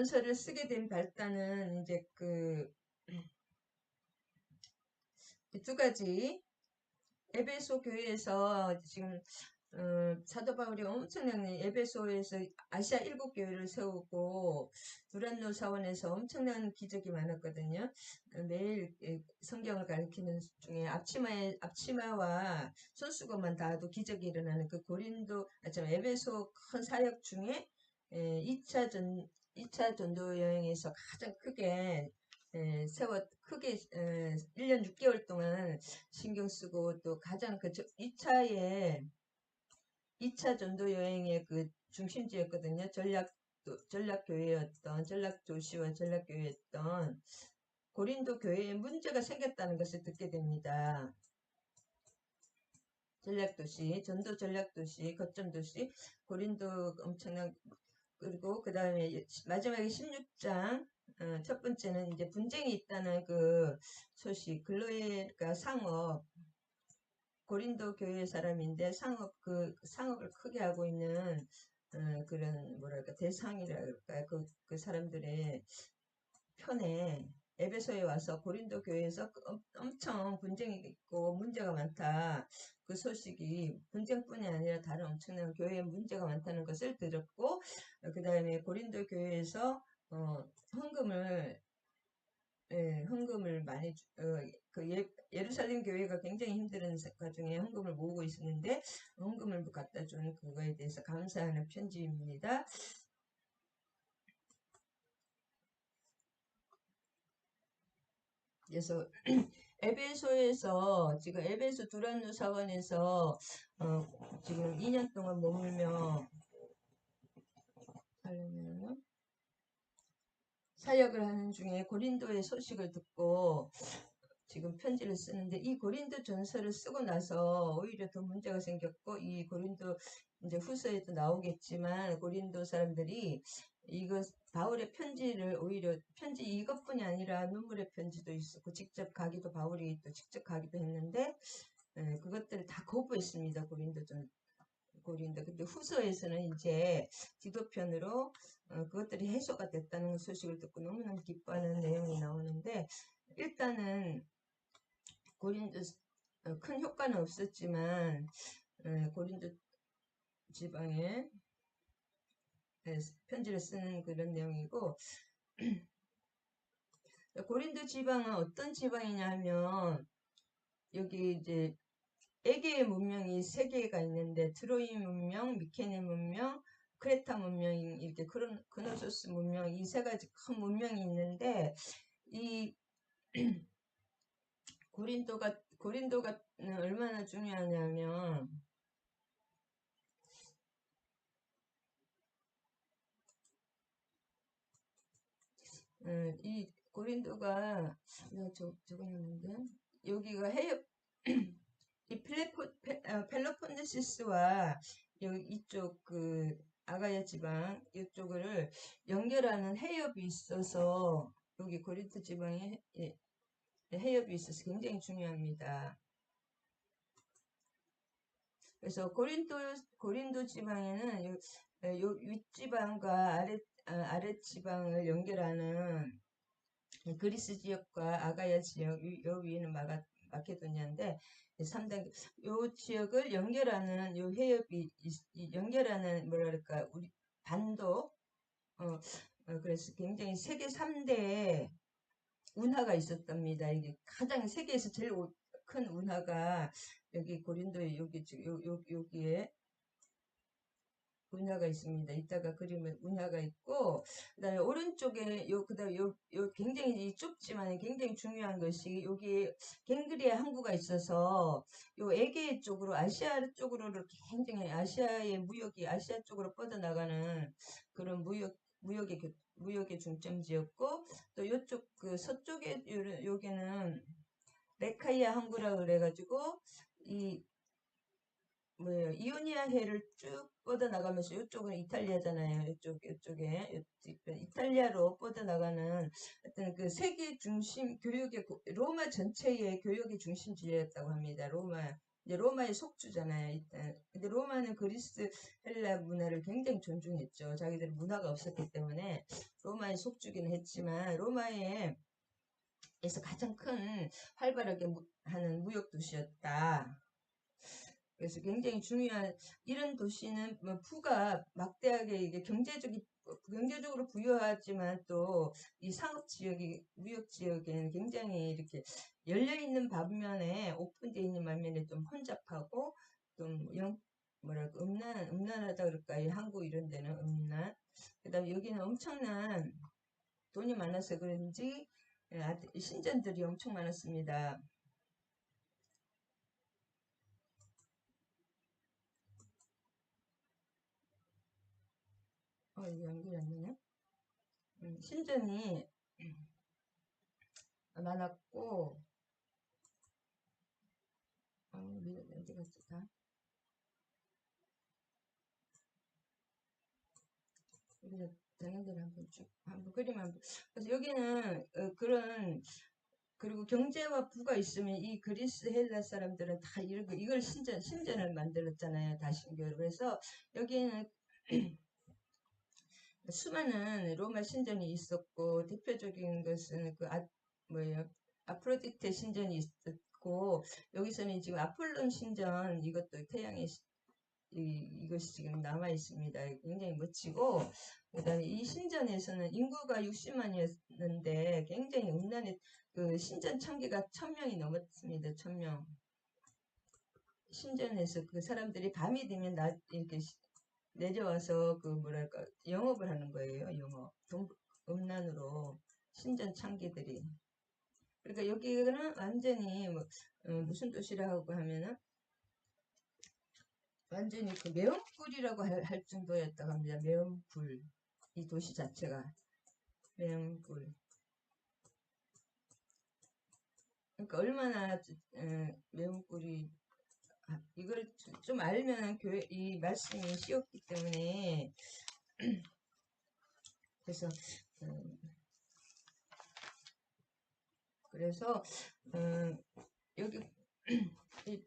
전설을 쓰게 된 발단은 이제 두 가지. 에베소 교회에서 지금 사도 바울이 엄청난 에베소에서 아시아 7교회를 세우고 두란노 사원에서 엄청난 기적이 많았거든요. 매일 성경을 가르치는 중에 앞치마와 손수건만 닿아도 기적이 일어나는 그 에베소 큰 사역 중에 2차 전도 여행에서 가장 크게 크게 1년 6개월 동안 신경 쓰고 또 가장 2차 전도 여행의 그 중심지였거든요. 전략도시와 전략교회였던 고린도 교회에 문제가 생겼다는 것을 듣게 됩니다. 전략도시, 거점도시, 고린도 엄청난, 그리고 그 다음에 마지막에 16장, 첫 번째는 이제 분쟁이 있다는 그 소식, 글로에가 상업, 고린도 교회 사람인데 상업을 크게 하고 있는 그런 뭐랄까 대상이랄까 그 사람들의 편에 에베소에 와서 고린도 교회에서 엄청 분쟁이 있고 문제가 많다. 그 소식이 분쟁뿐이 아니라 다른 엄청난 교회에 문제가 많다는 것을 들었고 그 다음에 고린도 교회에서 헌금을 많이 예루살렘 교회가 굉장히 힘든 과정에 헌금을 모으고 있었는데 헌금을 갖다 준 그거에 대해서 감사하는 편지입니다. 그래서 에베소에서 지금 에베소 두란노 사원에서 지금 2년 동안 머물며 사역을 하는 중에 고린도의 소식을 듣고 지금 편지를 쓰는데 이 고린도 전서를 쓰고 나서 오히려 더 문제가 생겼고 이 고린도 이제 후서에도 나오겠지만 고린도 사람들이 이거 바울의 편지를 오히려 편지 이것뿐이 아니라 눈물의 편지도 있었고 바울이 또 직접 가기도 했는데 그것들을 다 거부했습니다. 고린도. 근데 후서에서는 이제 기도편으로 그것들이 해소가 됐다는 소식을 듣고 너무너무 기뻐하는 내용이 나오는데 일단은 고린도 큰 효과는 없었지만 고린도 지방에 편지를 쓰는 그런 내용이고 고린도 지방은 어떤 지방이냐면 여기 이제 에게의 문명이 3개가 있는데 트로이 문명, 미케네 문명, 크레타 문명 이렇게 크노소스 문명 이 3가지 큰 문명이 있는데 이 고린도가 얼마나 중요하냐면 이 고린도가 적어놨는데 여기가 해협 이 펠로폰네시스와 이쪽 아가야 지방 이쪽을 연결하는 해협이 있어서 여기 고린도 지방에 해협이 있어서 굉장히 중요합니다. 그래서 고린도 지방에는 요 윗지방과 아랫지방을 연결하는 그리스 지역과 아가야 지역, 요 위에는 마케도니아인데 3단계 요 지역을 연결하는 요 해협이 연결하는 뭐랄까 우리 반도 그래서 굉장히 세계 3대 운하가 있었답니다. 이게 가장 세계에서 제일 큰 운하가 여기 고린도에 여기에 운하가 있습니다. 이따가 그림에 운하가 있고, 그 다음에 오른쪽에, 굉장히 좁지만 굉장히 중요한 것이, 여기 갱그리아 항구가 있어서, 에게 쪽으로, 아시아 쪽으로 굉장히 아시아 쪽으로 뻗어나가는 그런 무역의 중점지였고, 또 요쪽, 서쪽에, 여기는 레카이아 항구라 그래가지고, 이오니아 해를 쭉 뻗어나가면서 이쪽은 이탈리아잖아요. 이쪽에 이탈리아로 뻗어나가는 어떤 그 세계 중심 로마 전체의 교육의 중심지였다고 합니다. 로마의 속주잖아요. 일단 근데 로마는 그리스 헬라 문화를 굉장히 존중했죠. 자기들 문화가 없었기 때문에 로마에 속주기는 했지만 로마에서 가장 큰 활발하게 하는 무역 도시였다. 그래서 굉장히 중요한 이런 도시는 뭐 부가 막대하게 이게 경제적으로 부유하지만 또 이 상업 지역이 무역 지역에는 굉장히 이렇게 열려 있는 반면에 오픈되어 있는 반면에 좀 혼잡하고 좀 뭐랄까 음란하다 그럴까요? 한국 이런 데는 음란. 그다음에 여기는 엄청난 돈이 많아서 그런지 신전들이 엄청 많았습니다. 이거 연결이 안 되네. 신전이 많았고, 어디 갔을까? 여기서 장애들 한번 쭉, 한번 그림 한번. 그래서 여기는 그리고 경제와 부가 있으면 이 그리스 헬라 사람들은 다 이걸 신전을 만들었잖아요. 다신교를. 그래서 여기는 수많은 로마 신전이 있었고, 대표적인 것은 뭐예요? 아프로디테 신전이 있었고, 여기서는 지금 아폴론 신전, 이것도 태양의 이것이 지금 남아 있습니다. 굉장히 멋지고, 그다음에 이 신전에서는 인구가 60만이었는데 굉장히 음란의 그 신전 참기가 1000명이 넘었습니다. 1000명. 신전에서 그 사람들이 밤이 되면 이렇게 내려와서 그 뭐랄까 영업을 하는 거예요. 영업. 음란으로 신전 창기들이. 그러니까 여기는 완전히 무슨 도시라고 하면은 완전히 그 매운불이라고 할 정도였다고 합니다. 매운불. 이 도시 자체가 매운불. 그러니까 얼마나 매운불이 이걸 좀 알면 이 말씀이 쉬웠기 때문에 그래서 음, 그래서 여기 이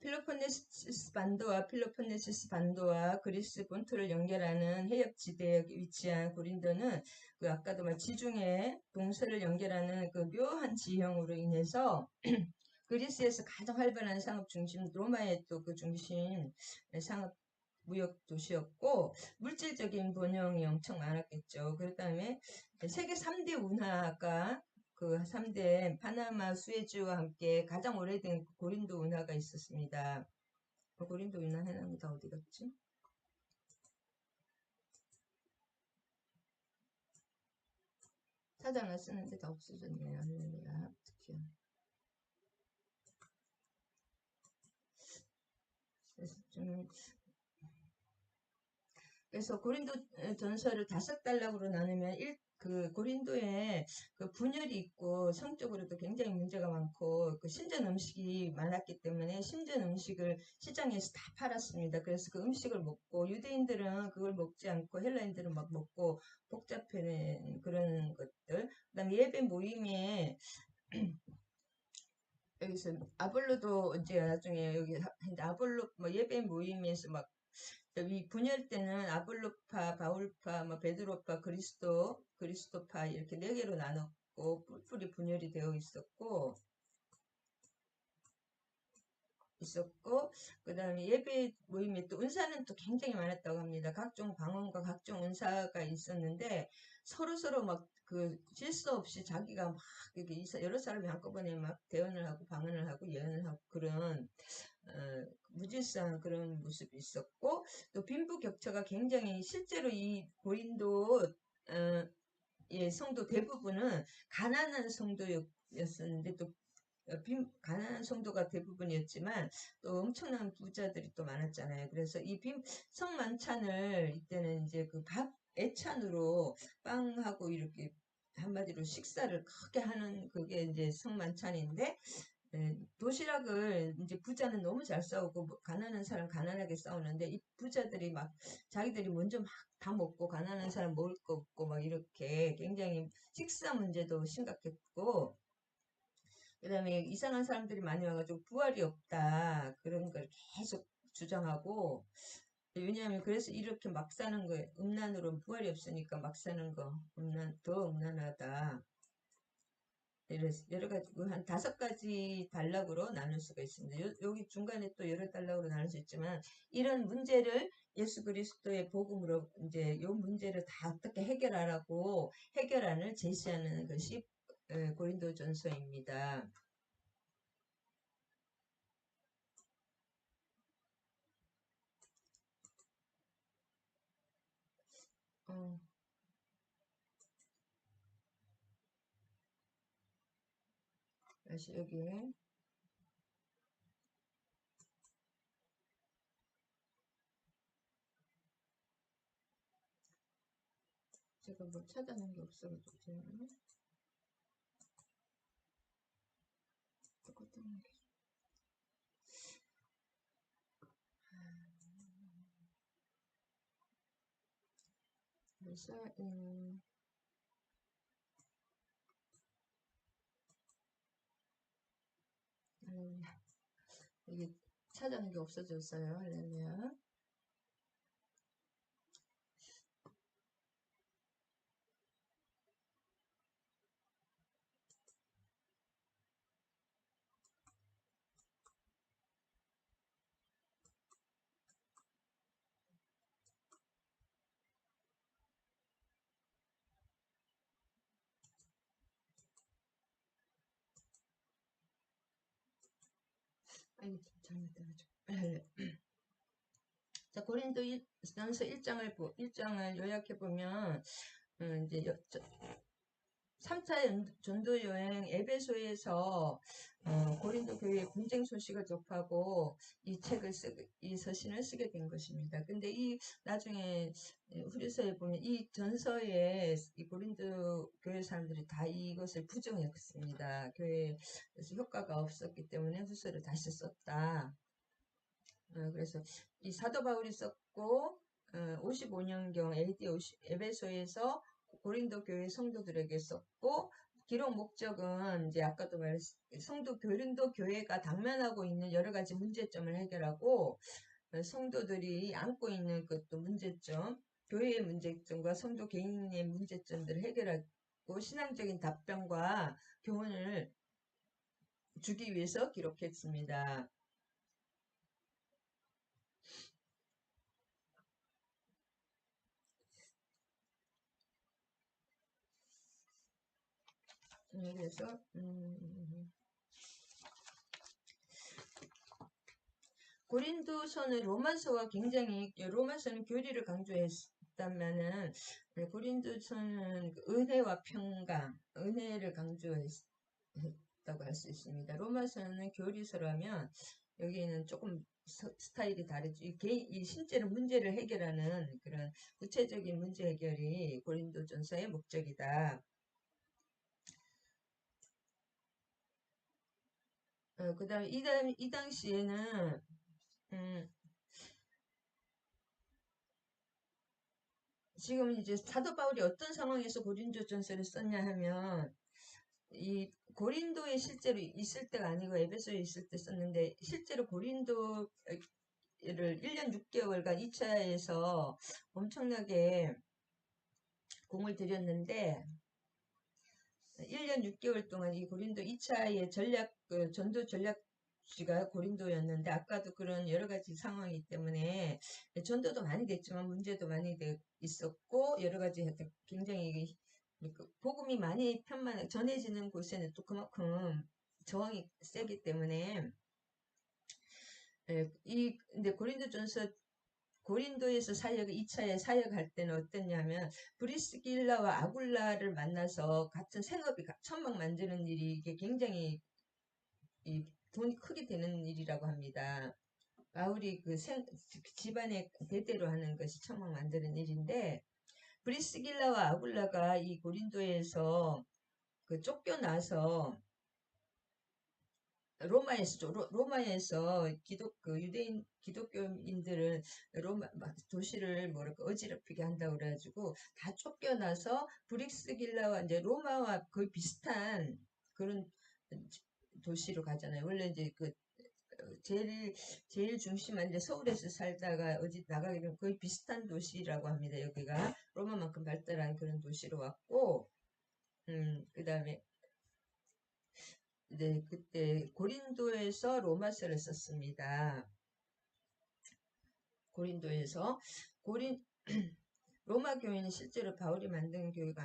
필로폰네시스 반도와 그리스 본토를 연결하는 해역지대에 위치한 고린도는 그 아까도 말 지중해 동서를 연결하는 그 묘한 지형으로 인해서 그리스에서 가장 활발한 상업 중심, 로마의 또 그 중심 상업 무역 도시였고 물질적인 번영이 엄청 많았겠죠. 그 다음에 세계 3대 운하가 그 3대 파나마, 수에즈와 함께 가장 오래된 고린도 운하가 있었습니다. 고린도 운하 해놨는데 다 어디 갔지? 찾아놨었는데 다 없어졌네요. 할렐루야. 특히. 그래서 고린도 전서를 5단락으로 나누면 그 고린도에 그 분열이 있고 성적으로도 굉장히 문제가 많고 그 신전 음식이 많았기 때문에 신전 음식을 시장에서 다 팔았습니다. 그래서 그 음식을 먹고 유대인들은 그걸 먹지 않고 헬라인들은 막 먹고 복잡해는 그런 것들. 그다음에 예배 모임에 여기서 아볼로도 이제 나중에 여기 아볼로 뭐 예배 모임에서 막 이 분열 때는 아볼로파, 바울파, 뭐 베드로파, 그리스도파 이렇게 4개로 나눴고 뿔뿔이 분열이 되어 있었고 그 다음에 예배 모임에 또 은사는 또 굉장히 많았다고 합니다. 각종 방언과 각종 은사가 있었는데 서로 막 그 질서 없이 자기가 막 이렇게 여러 사람이 한꺼번에 막 대언을 하고 방언을 하고 예언을 하고 그런 무질서한 그런 모습이 있었고 또 빈부격차가 굉장히 실제로 이 고린도 예, 성도 대부분은 가난한 성도였었는데 또 가난한 성도가 대부분이었지만 또 엄청난 부자들이 또 많았잖아요. 그래서 이 성만찬을 이때는 이제 그 밥 애찬으로 빵하고 이렇게 한마디로 식사를 크게 하는 그게 이제 성만찬인데 도시락을 이제 부자는 너무 잘 싸우고 가난한 사람 가난하게 싸우는데 이 부자들이 막 자기들이 먼저 막 다 먹고 가난한 사람 먹을 거 없고 막 이렇게 굉장히 식사 문제도 심각했고 그 다음에 이상한 사람들이 많이 와가지고 부활이 없다 그런 걸 계속 주장하고, 왜냐하면 그래서 이렇게 막 사는 거예요. 음란으로 부활이 없으니까 막 사는 거 더 음란하다. 여러 가지 한 5가지 단락으로 나눌 수가 있습니다. 여기 중간에 또 여러 단락으로 나눌 수 있지만 이런 문제를 예수 그리스도의 복음으로 이제 이 문제를 다 어떻게 해결하라고 해결안을 제시하는 것이 고린도전서입니다. 어, 다시 여기 제가 뭐 찾아낸 게 없어가지고 똑같은 게 그래서 이게 찾아낸 게 없어졌어요. 할렐루야. 아이고 잘못돼가지고. 자, 고린도전서 1장을 요약해 보면 이제 3차 전도 여행 에베소에서 고린도 교회의 분쟁 소식을 접하고 이 서신을 쓰게 된 것입니다. 근데 이 나중에 후리서에 보면 이 전서에 이 고린도 교회 사람들이 다 이것을 부정했습니다. 교회에서 효과가 없었기 때문에 후서를 다시 썼다. 그래서 이 사도 바울이 썼고 55년경 AD 에베소에서 고린도 교회 성도들에게 썼고 기록 목적은 이제 아까도 말했 고린도 교회가 당면하고 있는 여러 가지 문제점을 해결하고 성도들이 안고 있는 그또 문제점, 교회의 문제점과 성도 개인의 문제점들을 해결하고 신앙적인 답변과 교훈을 주기 위해서 기록했습니다. 그래서 고린도서는 로마서와 굉장히 로마서는 교리를 강조했다면은 고린도서는 은혜와 평강, 은혜를 강조했다고 할 수 있습니다. 로마서는 교리서라면 여기는 조금 스타일이 다르죠. 이 실제로 문제를 해결하는 그런 구체적인 문제 해결이 고린도전서의 목적이다. 그 다음에 이 당시에는 지금 이제 사도 바울이 어떤 상황에서 고린도전서를 썼냐 하면 이 고린도에 실제로 있을 때가 아니고 에베소에 있을 때 썼는데 실제로 고린도를 1년 6개월간 2차에서 엄청나게 공을 들였는데 1년 6개월 동안 이 고린도 2차의 전도 전략지가 고린도였는데 아까도 그런 여러 가지 상황이기 때문에 전도도 많이 됐지만 문제도 많이 있었고 여러 가지 굉장히 복음이 많이 전해지는 곳에는 또 그만큼 저항이 세기 때문에 근데 고린도에서 2차에 사역할 때는 어땠냐면 브리스길라와 아굴라를 만나서 같은 생업이 천막 만드는 일이 이게 굉장히 돈이 크게 되는 일이라고 합니다. 바울이 집안의 대대로 하는 것이 천막 만드는 일인데 브리스길라와 아굴라가 이 고린도에서 쫓겨나서 로마에서 기독교인들은 로마 도시를 어지럽히게 한다고 그래가지고 다 쫓겨나서 브릭스길라와 이제 로마와 거의 비슷한 그런 도시로 가잖아요. 원래 이제 제일 중심은 이제 서울에서 살다가 어디 나가게 되면 거의 비슷한 도시라고 합니다. 여기가 로마만큼 발달한 그런 도시로 왔고, 그 다음에 이제 그때 고린도에서 로마서를 썼습니다. 고린도에서 고린 로마 교회는 실제로 바울이 만든 교회가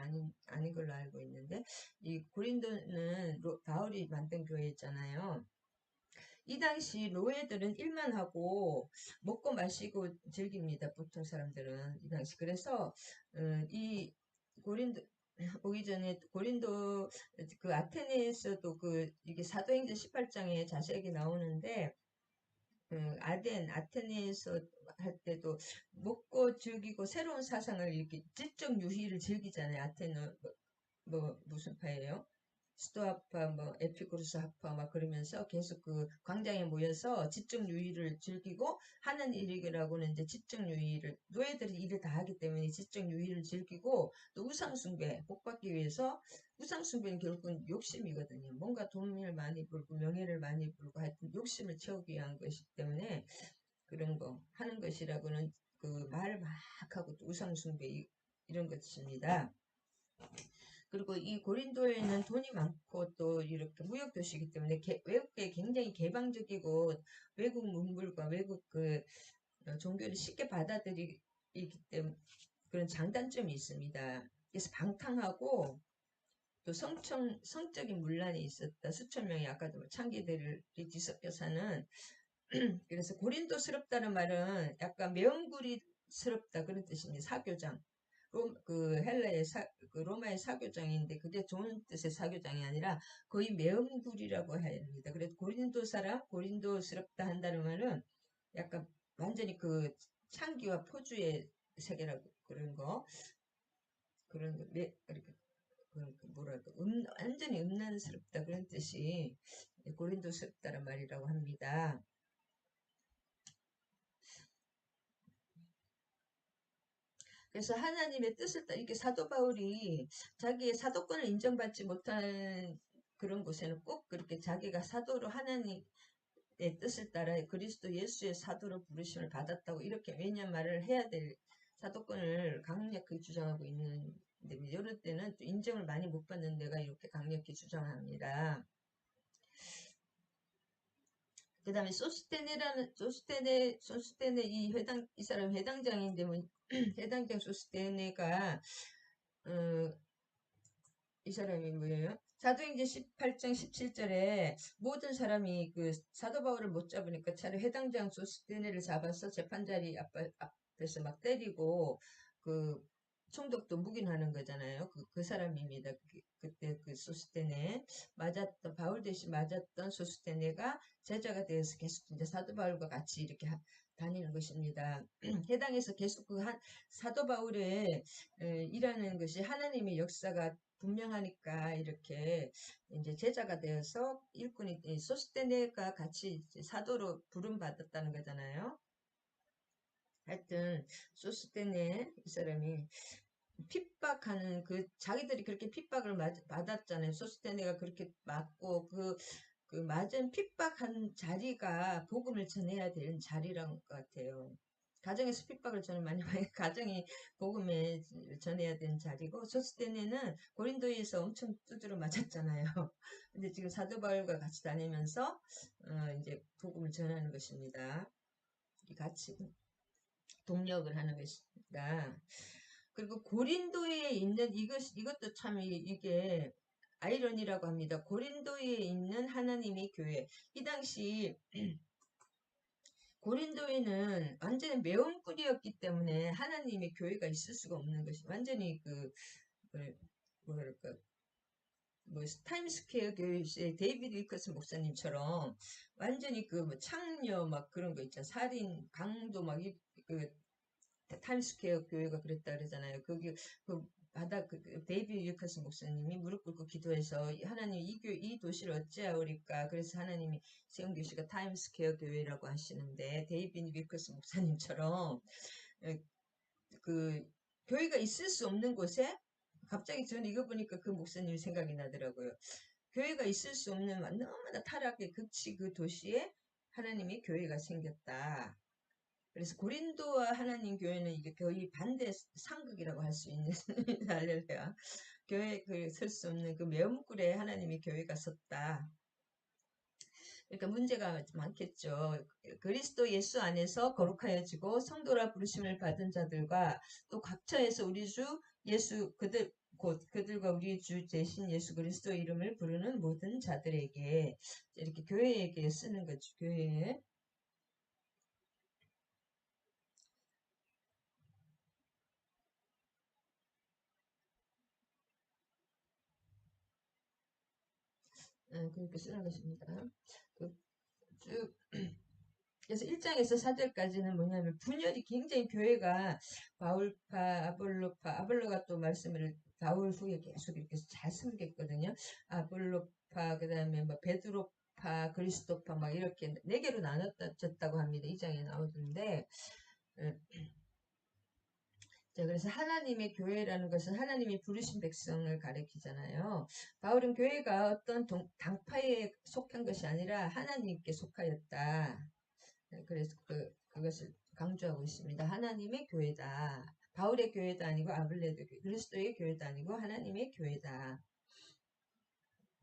아닌 걸로 알고 있는데, 이 고린도는 바울이 만든 교회였잖아요. 이 당시 노예들은 일만 하고 먹고 마시고 즐깁니다. 보통 사람들은 이 당시. 그래서 이 고린도 오기 전에 고린도 그 아테네에서도 그 이게 사도행전 18장에 자세하게 나오는데, 아테네에서 할 때도 먹고 즐기고 새로운 사상을 이렇게 지적 유희를 즐기잖아요. 아테네 무슨 파예요? 스토아파, 뭐 에피쿠로스 학파 막 그러면서 계속 그 광장에 모여서 지적 유희를 즐기고 하는 일이라고는 이제 지적 유희를 노예들이 일을 다 하기 때문에 지적 유희를 즐기고 또 우상 숭배, 복 받기 위해서 우상 숭배는 결국은 욕심이거든요. 뭔가 돈을 많이 벌고 명예를 많이 벌고 하여튼 욕심을 채우기 위한 것이기 때문에 그런 거 하는 것이라고는 그 말 막 하고 또 우상 숭배 이런 것입니다. 그리고 이 고린도에는 돈이 많고 또 이렇게 무역 도시이기 때문에 외국에 굉장히 개방적이고 외국 문물과 외국 그 종교를 쉽게 받아들이기 때문에 그런 장단점이 있습니다. 그래서 방탕하고 또 성적인 문란이 있었다. 수천 명의 아까도 창기들이 뒤섞여 사는 그래서 고린도스럽다는 말은 약간 매운구리스럽다 그런 뜻입니다. 사교장. 그 헬라의 그 로마의 사교장인데 그게 좋은 뜻의 사교장이 아니라 거의 매음굴이라고 해야 합니다. 그래서 고린도 사람, 고린도스럽다 한다는 말은 약간 완전히 그 창기와 포주의 세계라고 그런 거 그런 거 이렇게 그런 뭐랄까 완전히 음란스럽다 그런 뜻이 고린도스럽다는 말이라고 합니다. 그래서 하나님의 뜻을 따라 이렇게 사도 바울이 자기의 사도권을 인정받지 못한 그런 곳에는 꼭 그렇게 자기가 사도로 하나님의 뜻을 따라 그리스도 예수의 사도로 부르심을 받았다고 이렇게 매년 말을 해야 될 사도권을 강력히 주장하고 있는데 이럴 때는 또 인정을 많이 못 받는 데가 이렇게 강력히 주장합니다. 그 다음에 소스테네 이 사람 회당장인데 뭐 해당장 소스테네가 이 사람이 뭐예요? 사도행전 18장 17절에 모든 사람이 그 사도 바울을 못 잡으니까 차라리 해당장 소스테네를 잡아서 재판자리 앞에서 막 때리고 그 총독도 묵인하는 거잖아요. 그 사람입니다. 그때 그 소스테네 맞았던 바울 대신 맞았던 소스테네가 제자가 되어서 계속 이제 사도 바울과 같이 이렇게 다니는 것입니다. 해당에서 계속 그 사도 바울의 일하는 것이 하나님의 역사가 분명하니까 이렇게 이제 제자가 되어서 일꾼이 소스테네가 같이 사도로 부름받았다는 거잖아요. 하여튼 소스테네 이 사람이 핍박하는 자기들이 그렇게 핍박을 받았잖아요. 소스테네가 그렇게 맞고 그 맞은 핍박한 자리가 복음을 전해야 되는 자리란 것 같아요. 가정에서 핍박을 저는 많이 가정이 복음에 전해야 되는 자리고 소스테네는 고린도에서 엄청 두드려 맞았잖아요. 근데 지금 사도 바울과 같이 다니면서 이제 복음을 전하는 것입니다. 같이 동력을 하는 것입니다. 그리고 고린도에 있는 이것도 참 이게 아이러니라고 합니다. 고린도에 있는 하나님의 교회. 이 당시 고린도에는 완전히 매운꿀이었기 때문에 하나님의 교회가 있을 수가 없는 것이 완전히 뭐랄까 뭐 타임스퀘어 교회의 데이비드 위커스 목사님처럼 완전히 뭐 창녀 막 그런 거 있잖아. 살인 강도 막 타임스퀘어 교회가 그랬다 그러잖아요. 데이비드 위커스 목사님이 무릎 꿇고 기도해서 하나님 이 도시를 어찌하오리까. 그래서 하나님이 세운 교시가 타임스퀘어 교회라고 하시는데 데이비드 위커스 목사님처럼 그 교회가 있을 수 없는 곳에 갑자기 저는 이거 보니까 그 목사님 생각이 나더라고요. 교회가 있을 수 없는 너무나 타락의 극치 그 도시에 하나님의 교회가 생겼다. 그래서 고린도와 하나님 교회는 이게 거의 반대 상극이라고 할 수 있는 할렐루야. 교회 그 설 수 없는 그 매운굴에 하나님의 교회가 섰다. 그러니까 문제가 많겠죠. 그리스도 예수 안에서 거룩하여지고 성도라 부르심을 받은 자들과 또 각처에서 우리 주 예수 곧 그들과 우리 주 대신 예수 그리스도 이름을 부르는 모든 자들에게 이렇게 교회에게 쓰는 거죠. 교회에. 그렇게 쓰는 것입니다. 그 쭉 그래서 1장에서 4절까지는 뭐냐면 분열이 굉장히 교회가 바울파, 아볼로파, 아볼로가 또 말씀을 바울 후에 계속 이렇게 잘 섬겼거든요. 아볼로파, 그 다음에 뭐 베드로파, 그리스도파 막 이렇게 네 개로 나눠졌다고 합니다. 2장에 나오던데 자, 그래서 하나님의 교회라는 것은 하나님이 부르신 백성을 가리키잖아요. 바울은 교회가 어떤 당파에 속한 것이 아니라 하나님께 속하였다. 그래서 그것을 강조하고 있습니다. 하나님의 교회다. 바울의 교회도 아니고 아블레도 교회, 그리스도의 교회도 아니고 하나님의 교회다.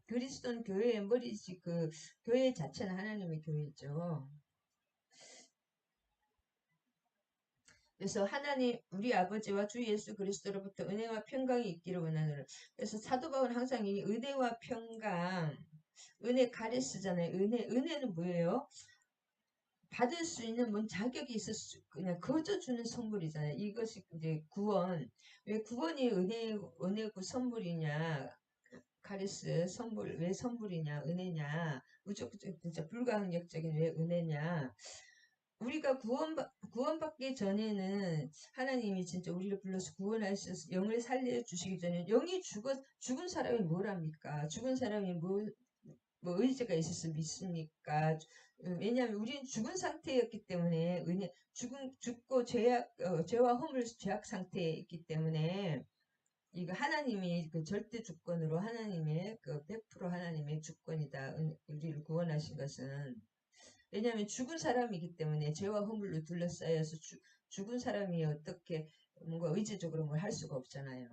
그리스도는 교회의 머리지 그 교회 자체는 하나님의 교회죠. 그래서 하나님 우리 아버지와 주 예수 그리스도로부터 은혜와 평강이 있기를 원하노라. 그래서 사도 바울은 항상 이 은혜와 평강, 은혜 카리스잖아요. 은혜는 뭐예요? 받을 수 있는 뭔 자격이 있을 수 그냥 거저 주는 선물이잖아요. 이것이 이제 구원. 왜 구원이 은혜고 선물이냐? 카리스 선물 왜 선물이냐? 은혜냐? 무조건 진짜 불가항력적인 왜 은혜냐? 우리가 구원받기 전에는 하나님이 진짜 우리를 불러서 구원하셔서 영을 살려주시기 전에 영이 죽은 사람이 뭘 합니까? 죽은 사람이 뭐 의지가 있어서 믿습니까? 왜냐하면 우리는 죽은 상태였기 때문에 죽고 죄와 허물 죄악 상태에 있기 때문에 이거 하나님이 그 절대 주권으로 하나님의 그 100% 하나님의 주권이다. 우리를 구원하신 것은 왜냐하면 죽은 사람이기 때문에 죄와 허물로 둘러싸여서 죽은 사람이 어떻게 뭔가 의지적으로 뭘 할 수가 없잖아요.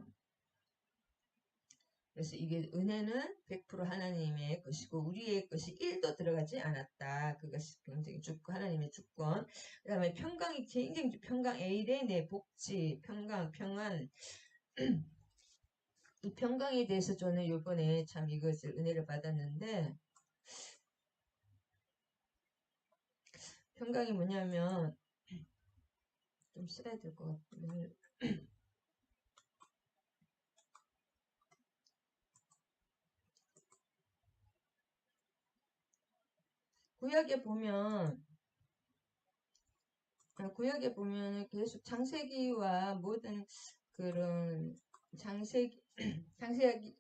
그래서 이게 은혜는 100% 하나님의 것이고 우리의 것이 1도 들어가지 않았다. 그것이 굉장히 하나님의 주권. 그 다음에 평강이 굉장히 평강 에이레네 복지 평안 이 평강에 대해서 저는 요번에 참 이것을 은혜를 받았는데 평강이 뭐냐면 좀 써야 될 것 같아요. 구약에 보면 계속 창세기와 모든 그런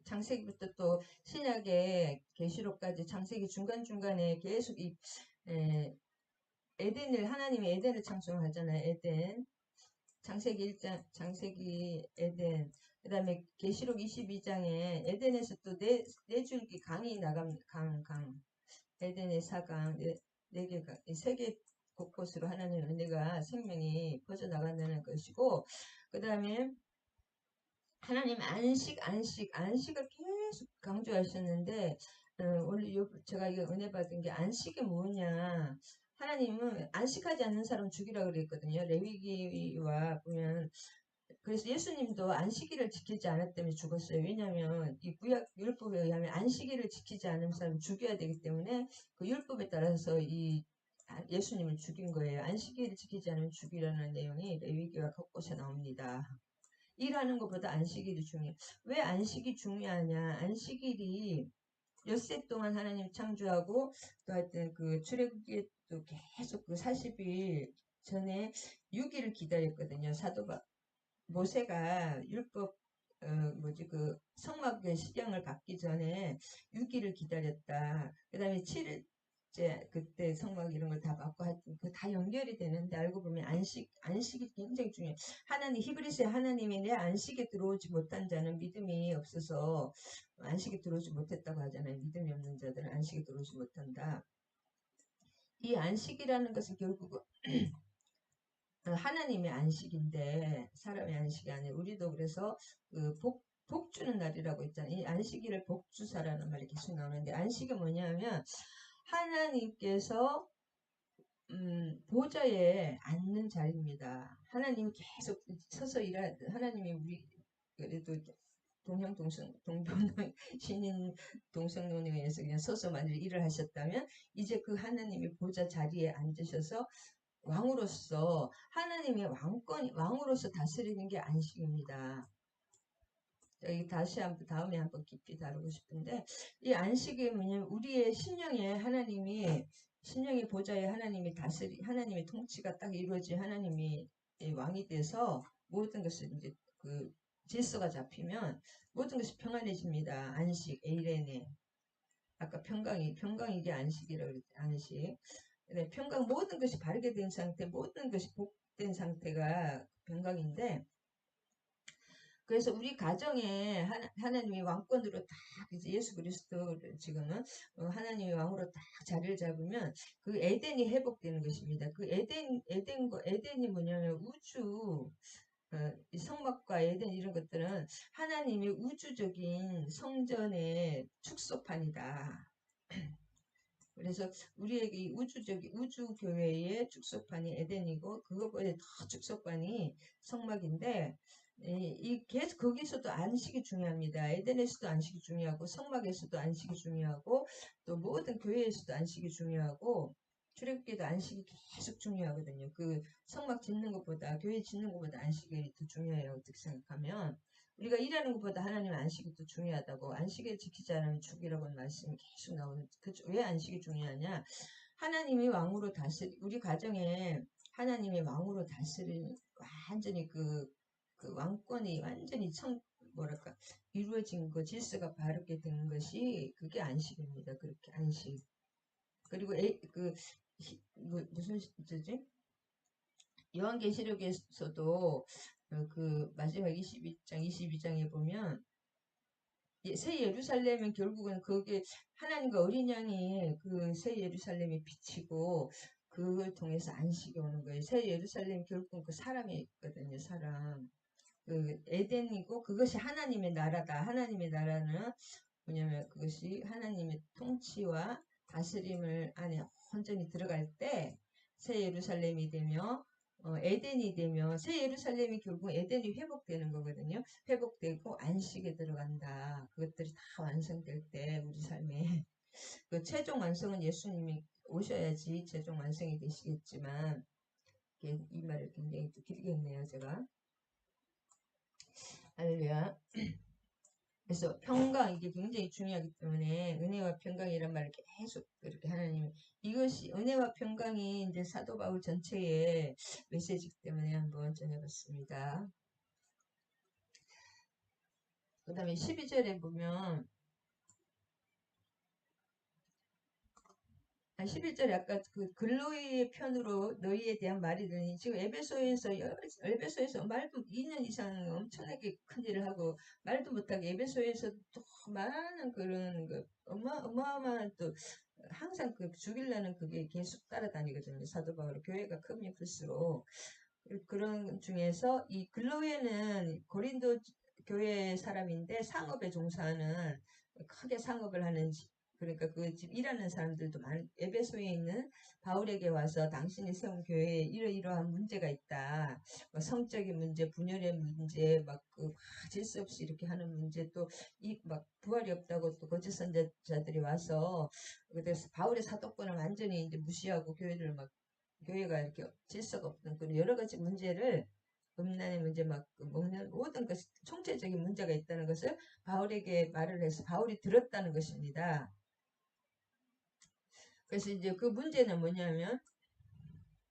장세기부터 또 신약의 계시록까지 장세기 중간중간에 계속 에덴을 하나님이 에덴을 창조하잖아요. 에덴 장세기 1장 장세기 에덴 그 다음에 계시록 22장에 에덴에서 또 네 줄기 강이 강 에덴의 사강 네 개가 세계 곳곳으로 하나님의 은혜가 생명이 퍼져나간다는 것이고 그 다음에 하나님 안식을 계속 강조하셨는데 오늘 제가 이거 은혜 받은 게 안식이 뭐냐 하나님은 안식하지 않는 사람 죽이라고 그랬거든요. 레위기와 보면 그래서 예수님도 안식일을 지키지 않았기 때문에 죽었어요. 왜냐하면 이 구약 율법에 의하면 안식일을 지키지 않은 사람 죽여야 되기 때문에 그 율법에 따라서 이 예수님을 죽인 거예요. 안식일을 지키지 않으면 죽이라는 내용이 레위기와 곳곳에 나옵니다. 일하는 것보다 안식일이 중요해. 왜 안식이 중요하냐? 안식일이 엿새 동안 하나님 창조하고 또 하여튼 그 출애굽기에도 계속 그 40일 전에 6일을 기다렸거든요. 모세가 율법 그 성막의 시경을 받기 전에 6일을 기다렸다. 그 다음에 7일째 그때 성막 이런 걸 다 받고 하여튼 그 다 연결이 되는데 알고 보면 안식이 굉장히 중요해. 히브리서에 하나님이 내 안식에 들어오지 못한 자는 믿음이 없어서 안식에 들어오지 못했다고 하잖아요. 믿음이 없는 자들은 안식에 들어오지 못한다. 이 안식이라는 것은 결국은 하나님의 안식인데 사람의 안식이 아니에요. 우리도 그래서 그 복 주는 날이라고 있잖아요. 이 안식일을 복주사라는 말이 계속 나오는데 안식이 뭐냐면 하나님께서 보좌에 앉는 자리입니다. 하나님 계속 서서 하나님이 우리 그래도 신인 동성론에 의해서 그냥 서서 만일 일을 하셨다면 이제 그 하나님이 보좌 자리에 앉으셔서 왕으로서 하나님의 왕으로서 다스리는 게 안식입니다. 여기 다시 한번 다음에 한번 깊이 다루고 싶은데 이 안식이 뭐냐면 우리의 신령의 보좌에 하나님의 통치가 딱 이루어진 하나님이 왕이 돼서 모든 것을 이제 그 질서가 잡히면 모든 것이 평안해집니다. 안식, 에이레네. 아까 평강이 이게 안식이라고 그랬지, 안식. 네, 평강 모든 것이 바르게 된 상태, 모든 것이 복된 상태가 평강인데 그래서 우리 가정에 하나님이 왕권으로 딱 이제 예수 그리스도 지금은 하나님이 왕으로 딱 자리를 잡으면 그 에덴이 회복되는 것입니다. 그 에덴이 뭐냐면 우주 이 성막과 에덴 이런 것들은 하나님의 우주적인 성전의 축소판이다. 그래서 우리에게 이 우주 교회의 축소판이 에덴이고 그것보다 더 축소판이 성막인데 계속 거기서도 안식이 중요합니다. 에덴에서도 안식이 중요하고 성막에서도 안식이 중요하고 또 모든 교회에서도 안식이 중요하고 출애굽기도 안식이 계속 중요하거든요. 그 성막 짓는 것보다 교회 짓는 것보다 안식이 더 중요해요. 어떻게 생각하면 우리가 일하는 것보다 하나님 안식이 더 중요하다고 안식을 지키지 않으면 죽이라고 말씀이 계속 나오는 왜 안식이 중요하냐 하나님이 왕으로 우리 가정에 하나님이 왕으로 다스리는 완전히 그 왕권이 완전히 뭐랄까 이루어진 거 질서가 바르게 된 것이 그게 안식입니다. 그렇게 안식. 그리고 무슨 뜻이지? 요한계시록에서도 그 마지막 22장에 보면 새 예루살렘은 결국은 그게 하나님과 어린 양이 그 새 예루살렘이 비치고 그걸 통해서 안식이 오는 거예요. 새 예루살렘 결국은 그 사람이 있거든요. 사람. 그 에덴이고 그것이 하나님의 나라다. 하나님의 나라는 뭐냐면 그것이 하나님의 통치와 다스림을 안에 온전히 들어갈 때 새 예루살렘이 되며 에덴이 되며 새 예루살렘이 결국 에덴이 회복되는 거거든요. 회복되고 안식에 들어간다. 그것들이 다 완성될 때 우리 삶에 그 최종 완성은 예수님이 오셔야지 최종 완성이 되시겠지만 이 말을 굉장히 또 길게 했네요. 제가 할렐루야. 그래서 평강 이게 굉장히 중요하기 때문에 은혜와 평강이란 말을 계속 그렇게 하나님 이것이 은혜와 평강이 이제 사도 바울 전체의 메시지이기 때문에 한번 전해봤습니다. 그 다음에 12절에 보면 11절에 아까 그 글로이의 편으로 너희에 대한 말이 되니 지금 에베소에서 말도 2년 이상 엄청나게 큰 일을 하고 말도 못하게 에베소에서 또 많은 그런 어마어마한 또 항상 그 죽이려는 그게 계속 따라다니거든요. 사도 바울 교회가 크면 클수록 그런 중에서 이 글로이는 고린도 교회 사람인데 상업에 종사하는 크게 상업을 하는 그러니까 그 집 일하는 사람들도 에베소에 있는 바울에게 와서 당신이 세운 교회에 이러이러한 문제가 있다. 뭐 성적인 문제, 분열의 문제, 막 질서 없이 이렇게 하는 문제 또 막 부활이 없다고 또 거짓 선자들이 와서 그래서 바울의 사도권을 완전히 이제 무시하고 교회가 이렇게 질서가 없는 그런 여러 가지 문제를 음란의 문제 먹는 모든 것 총체적인 문제가 있다는 것을 바울에게 말을 해서 바울이 들었다는 것입니다. 그래서 이제 그 문제는 뭐냐면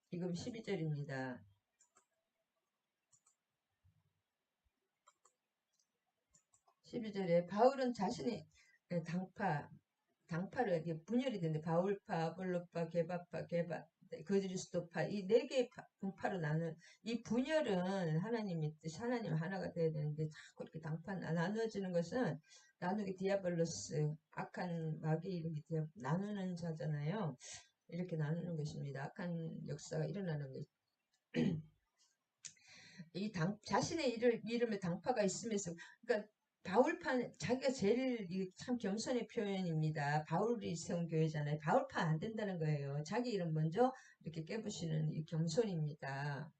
지금 12절입니다. 12절에 바울은 자신의 당파를 이게 분열이 되는데 바울파, 아볼로파, 게바파, 그리스도파 이 네 개의 분파로 나눈 이 분열은 하나님의 뜻, 하나님 하나가 돼야 되는데 자꾸 이렇게 당파 나눠지는 것은 나누기 디아블로스 악한 마귀 이름이 나누는 자잖아요. 이렇게 나누는 것입니다. 악한 역사가 일어나는 것. 자신의 이름에 당파가 있으면서, 그러니까 바울파, 자기가 제일 참 겸손의 표현입니다. 바울이 세운 교회잖아요. 바울파 안 된다는 거예요. 자기 이름 먼저 이렇게 깨부시는 이 겸손입니다.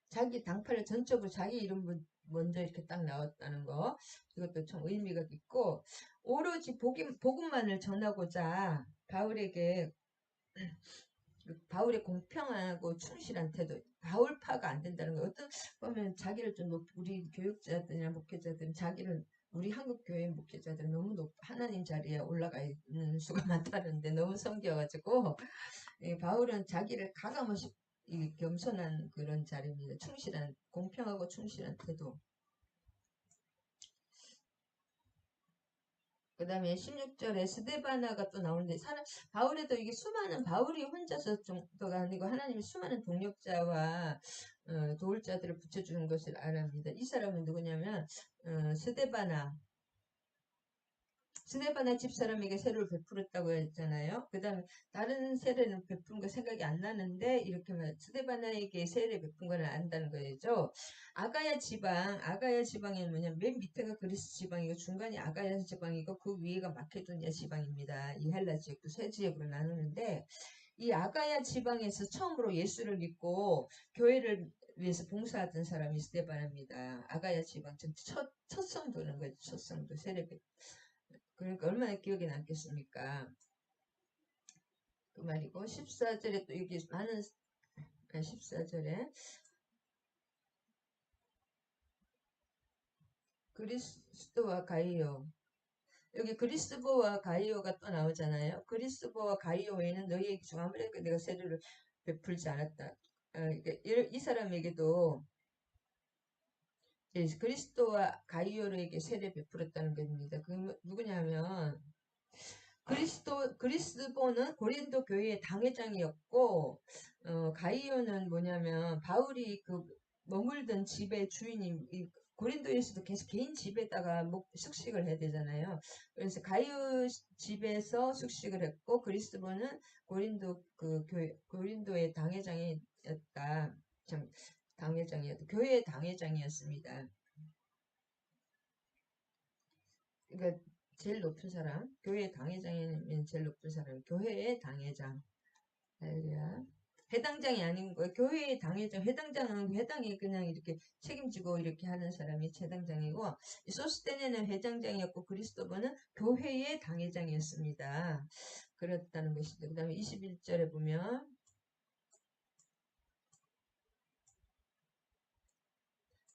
자기 당파를 전적으로 자기 이름 먼저 이렇게 딱 나왔다는 거, 이것도 참 의미가 있고, 오로지 복음만을 전하고자 바울의 공평하고 충실한 태도, 바울파가 안 된다는 거. 어떤 보면 자기를 좀 우리 교육자들이나 목회자들은 자기를, 우리 한국 교회 목회자들은 너무 하나님 자리에 올라가 있는 수가 많다는데 너무 섬겨가지고, 바울은 자기를 가감없이 겸손한 그런 자리입니다. 충실한, 공평하고 충실한 태도. 그 다음에 16절에 스데바나가 또 나오는데, 바울에도 이게 수많은, 바울이 혼자서 정도가 아니고 하나님이 수많은 동력자와 도울 자들을 붙여주는 것을 알아합니다. 이 사람은 누구냐면 스데바나 집사람에게 세례를 베풀었다고 했잖아요. 그 다음에 다른 세례는 베푼 거 생각이 안 나는데, 이렇게 스데바나에게 세례 베푼 걸 안다는 거죠. 아가야 지방에는 뭐냐면 맨 밑에가 그리스 지방이고 중간이 아가야 지방이고 그 위에가 마케도니아 지방입니다. 이 헬라 지역도 세 지역으로 나누는데, 이 아가야 지방에서 처음으로 예수를 믿고 교회를 위해서 봉사하던 사람이 스데바나입니다. 아가야 지방 첫 성도는 거죠. 첫 성도 세례 그러니까 얼마나 기억에 남겠습니까? 그 말이고 14절에 또 여기 많은 14절에 그리스도와 가이오, 여기 그리스도와 가이오가 또 나오잖아요. 그리스도와 가이오 외에는 너희에게 중 아무래도 내가 세례를 베풀지 않았다. 이 사람에게도 그리스도와 가이오에게 세례 베풀었다는 겁니다. 그 누구냐면 그리스도는 고린도 교회의 당회장이었고, 가이오는 뭐냐면 바울이 그 머물던 집의 주인이, 고린도에서도 계속 개인 집에다가 숙식을 해야 되잖아요. 그래서 가이오 집에서 숙식을 했고, 그리스도는 고린도의 당회장이었다. 참 당회장이었다. 교회의 당회장이었습니다. 그러니까 제일 높은 사람, 교회의 당회장이면 제일 높은 사람, 교회의 당회장. 할렐루야. 회당장이 아닌 거예요. 교회의 당회장, 회당장은 회당이 그냥 이렇게 책임지고 이렇게 하는 사람이 회당장이고, 소스테네는 회장장이었고, 그리스도버는 교회의 당회장이었습니다. 그렇다는 것이죠. 그 다음에 21절에 보면,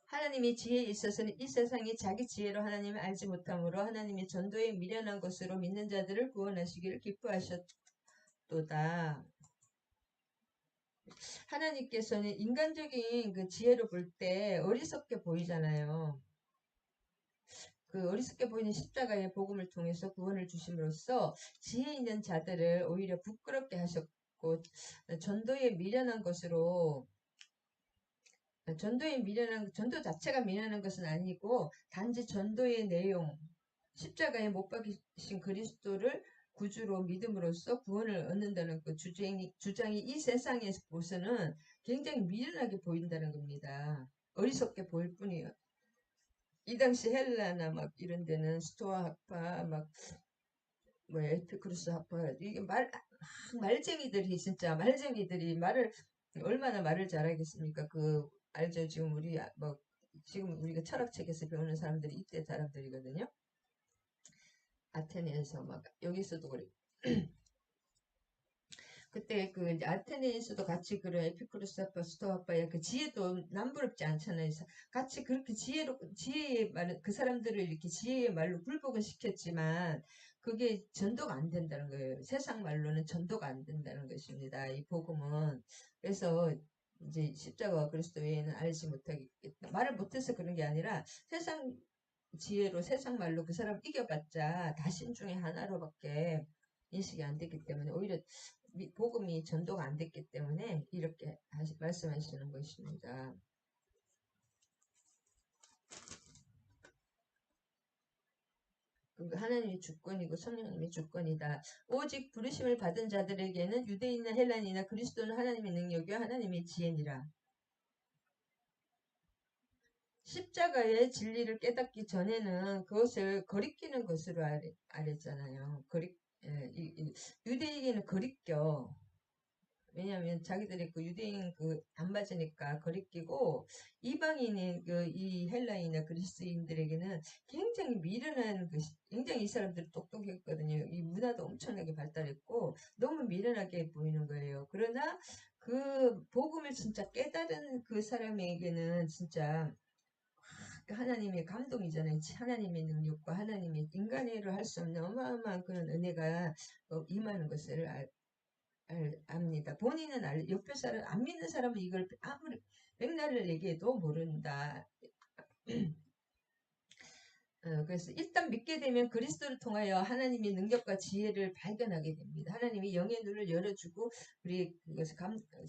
하나님이 지혜에 있어서는 이 세상이 자기 지혜로 하나님을 알지 못하므로 하나님이 전도에 미련한 것으로 믿는 자들을 구원하시기를 기뻐하셨도다. 하나님께서는 인간적인 그 지혜로 볼 때 어리석게 보이잖아요. 그 어리석게 보이는 십자가의 복음을 통해서 구원을 주심으로써 지혜 있는 자들을 오히려 부끄럽게 하셨고, 전도에 미련한 것으로, 전도 자체가 미련한 것은 아니고 단지 전도의 내용, 십자가에 못 박히신 그리스도를 구주로 믿음으로써 구원을 얻는다는 그 주장이 이 세상에서 보서는 굉장히 미련하게 보인다는 겁니다. 어리석게 보일 뿐이에요. 이 당시 헬라나 막 이런 데는 스토아 학파, 에피쿠르스 학파, 이게 말쟁이들이 진짜 말쟁이들이 얼마나 말을 잘하겠습니까? 알죠? 지금 우리가 철학책에서 배우는 사람들이 이때 사람들이거든요. 아테네에서 여기서도 그래. 그때 이제 아테네에서도 같이 그런 에피쿠로스 아빠, 스토아 아빠의 그 지혜도 남부럽지 않잖아요. 같이 그렇게 지혜의 말을, 그 사람들을 이렇게 지혜의 말로 굴복은 시켰지만, 그게 전도가 안 된다는 거예요. 세상 말로는 전도가 안 된다는 것입니다. 이 복음은. 그래서, 이제 십자가와 그리스도 외에는 알지 못하겠다. 말을 못해서 그런 게 아니라 세상 지혜로 세상 말로 그 사람 이겨봤자 다신 중에 하나로밖에 인식이 안 됐기 때문에 오히려 복음이 전도가 안 됐기 때문에 이렇게 말씀하시는 것입니다. 하나님이 주권이고 성령님이 주권이다. 오직 부르심을 받은 자들에게는 유대인이나 헬라인이나 그리스도는 하나님의 능력이요 하나님의 지혜니라. 십자가의 진리를 깨닫기 전에는 그것을 거리끼는 것으로 알았잖아요. 유대인에게는 거리껴. 왜냐하면 자기들이 그 유대인 안 맞으니까 거리끼고, 이방인의 이 헬라인이나 그리스인들에게는 굉장히 미련한 굉장히 이 사람들이 똑똑했거든요. 이 문화도 엄청나게 발달했고 너무 미련하게 보이는 거예요. 그러나 그 복음을 진짜 깨달은 그 사람에게는 진짜 하나님의 감동이잖아요. 하나님의 능력과 하나님의 인간의 일을 할 수 없는 어마어마한 그런 은혜가 임하는 것을 압니다. 본인은 옆에 사람, 안 믿는 사람은 이걸 아무리 맥락을 얘기해도 모른다. 그래서 일단 믿게 되면 그리스도를 통하여 하나님의 능력과 지혜를 발견하게 됩니다. 하나님이 영의 눈을 열어주고 우리 그것을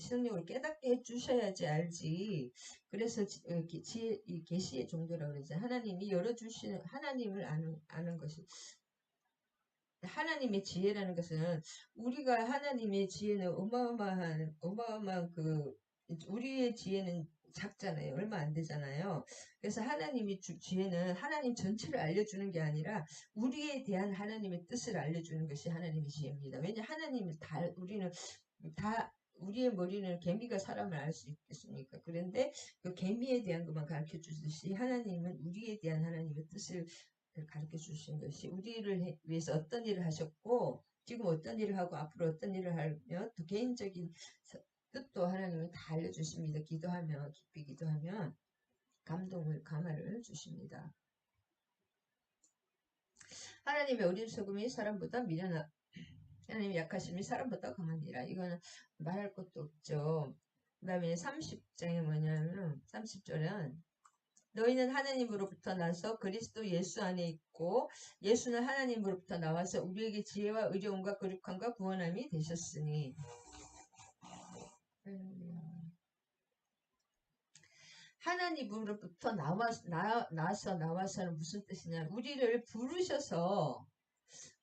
성령을 깨닫게 해주셔야지 알지. 그래서 이 계시의 정도라고 그러죠. 하나님이 열어주시는 하나님을 아는 것이. 하나님의 지혜라는 것은 우리가 하나님의 지혜는 어마어마한 우리의 지혜는 작잖아요. 얼마 안 되잖아요. 그래서 하나님의 지혜는 하나님 전체를 알려주는 게 아니라 우리에 대한 하나님의 뜻을 알려주는 것이 하나님의 지혜입니다. 왜냐 하나님을 우리는 다 우리의 머리는 개미가 사람을 알 수 있겠습니까? 그런데 그 개미에 대한 것만 가르쳐 주듯이 하나님은 우리에 대한 하나님의 뜻을 가르쳐 주신 것이 우리를 위해서 어떤 일을 하셨고 지금 어떤 일을 하고 앞으로 어떤 일을 하며 또 개인적인 뜻도 하나님은 다 알려주십니다. 깊이 기도하면 감화를 주십니다. 하나님의 어린 소금이 사람보다 미련하 하나님의 약하심이 사람보다 강하니라. 이거는 말할 것도 없죠. 그 다음에 30장에 뭐냐면 30절은 너희는 하나님으로부터 나서 그리스도 예수 안에 있고 예수는 하나님으로부터 나와서 우리에게 지혜와 의로움과 거룩함과 구원함이 되셨으니. 하나님으로부터 나와서는 무슨 뜻이냐? 우리를 부르셔서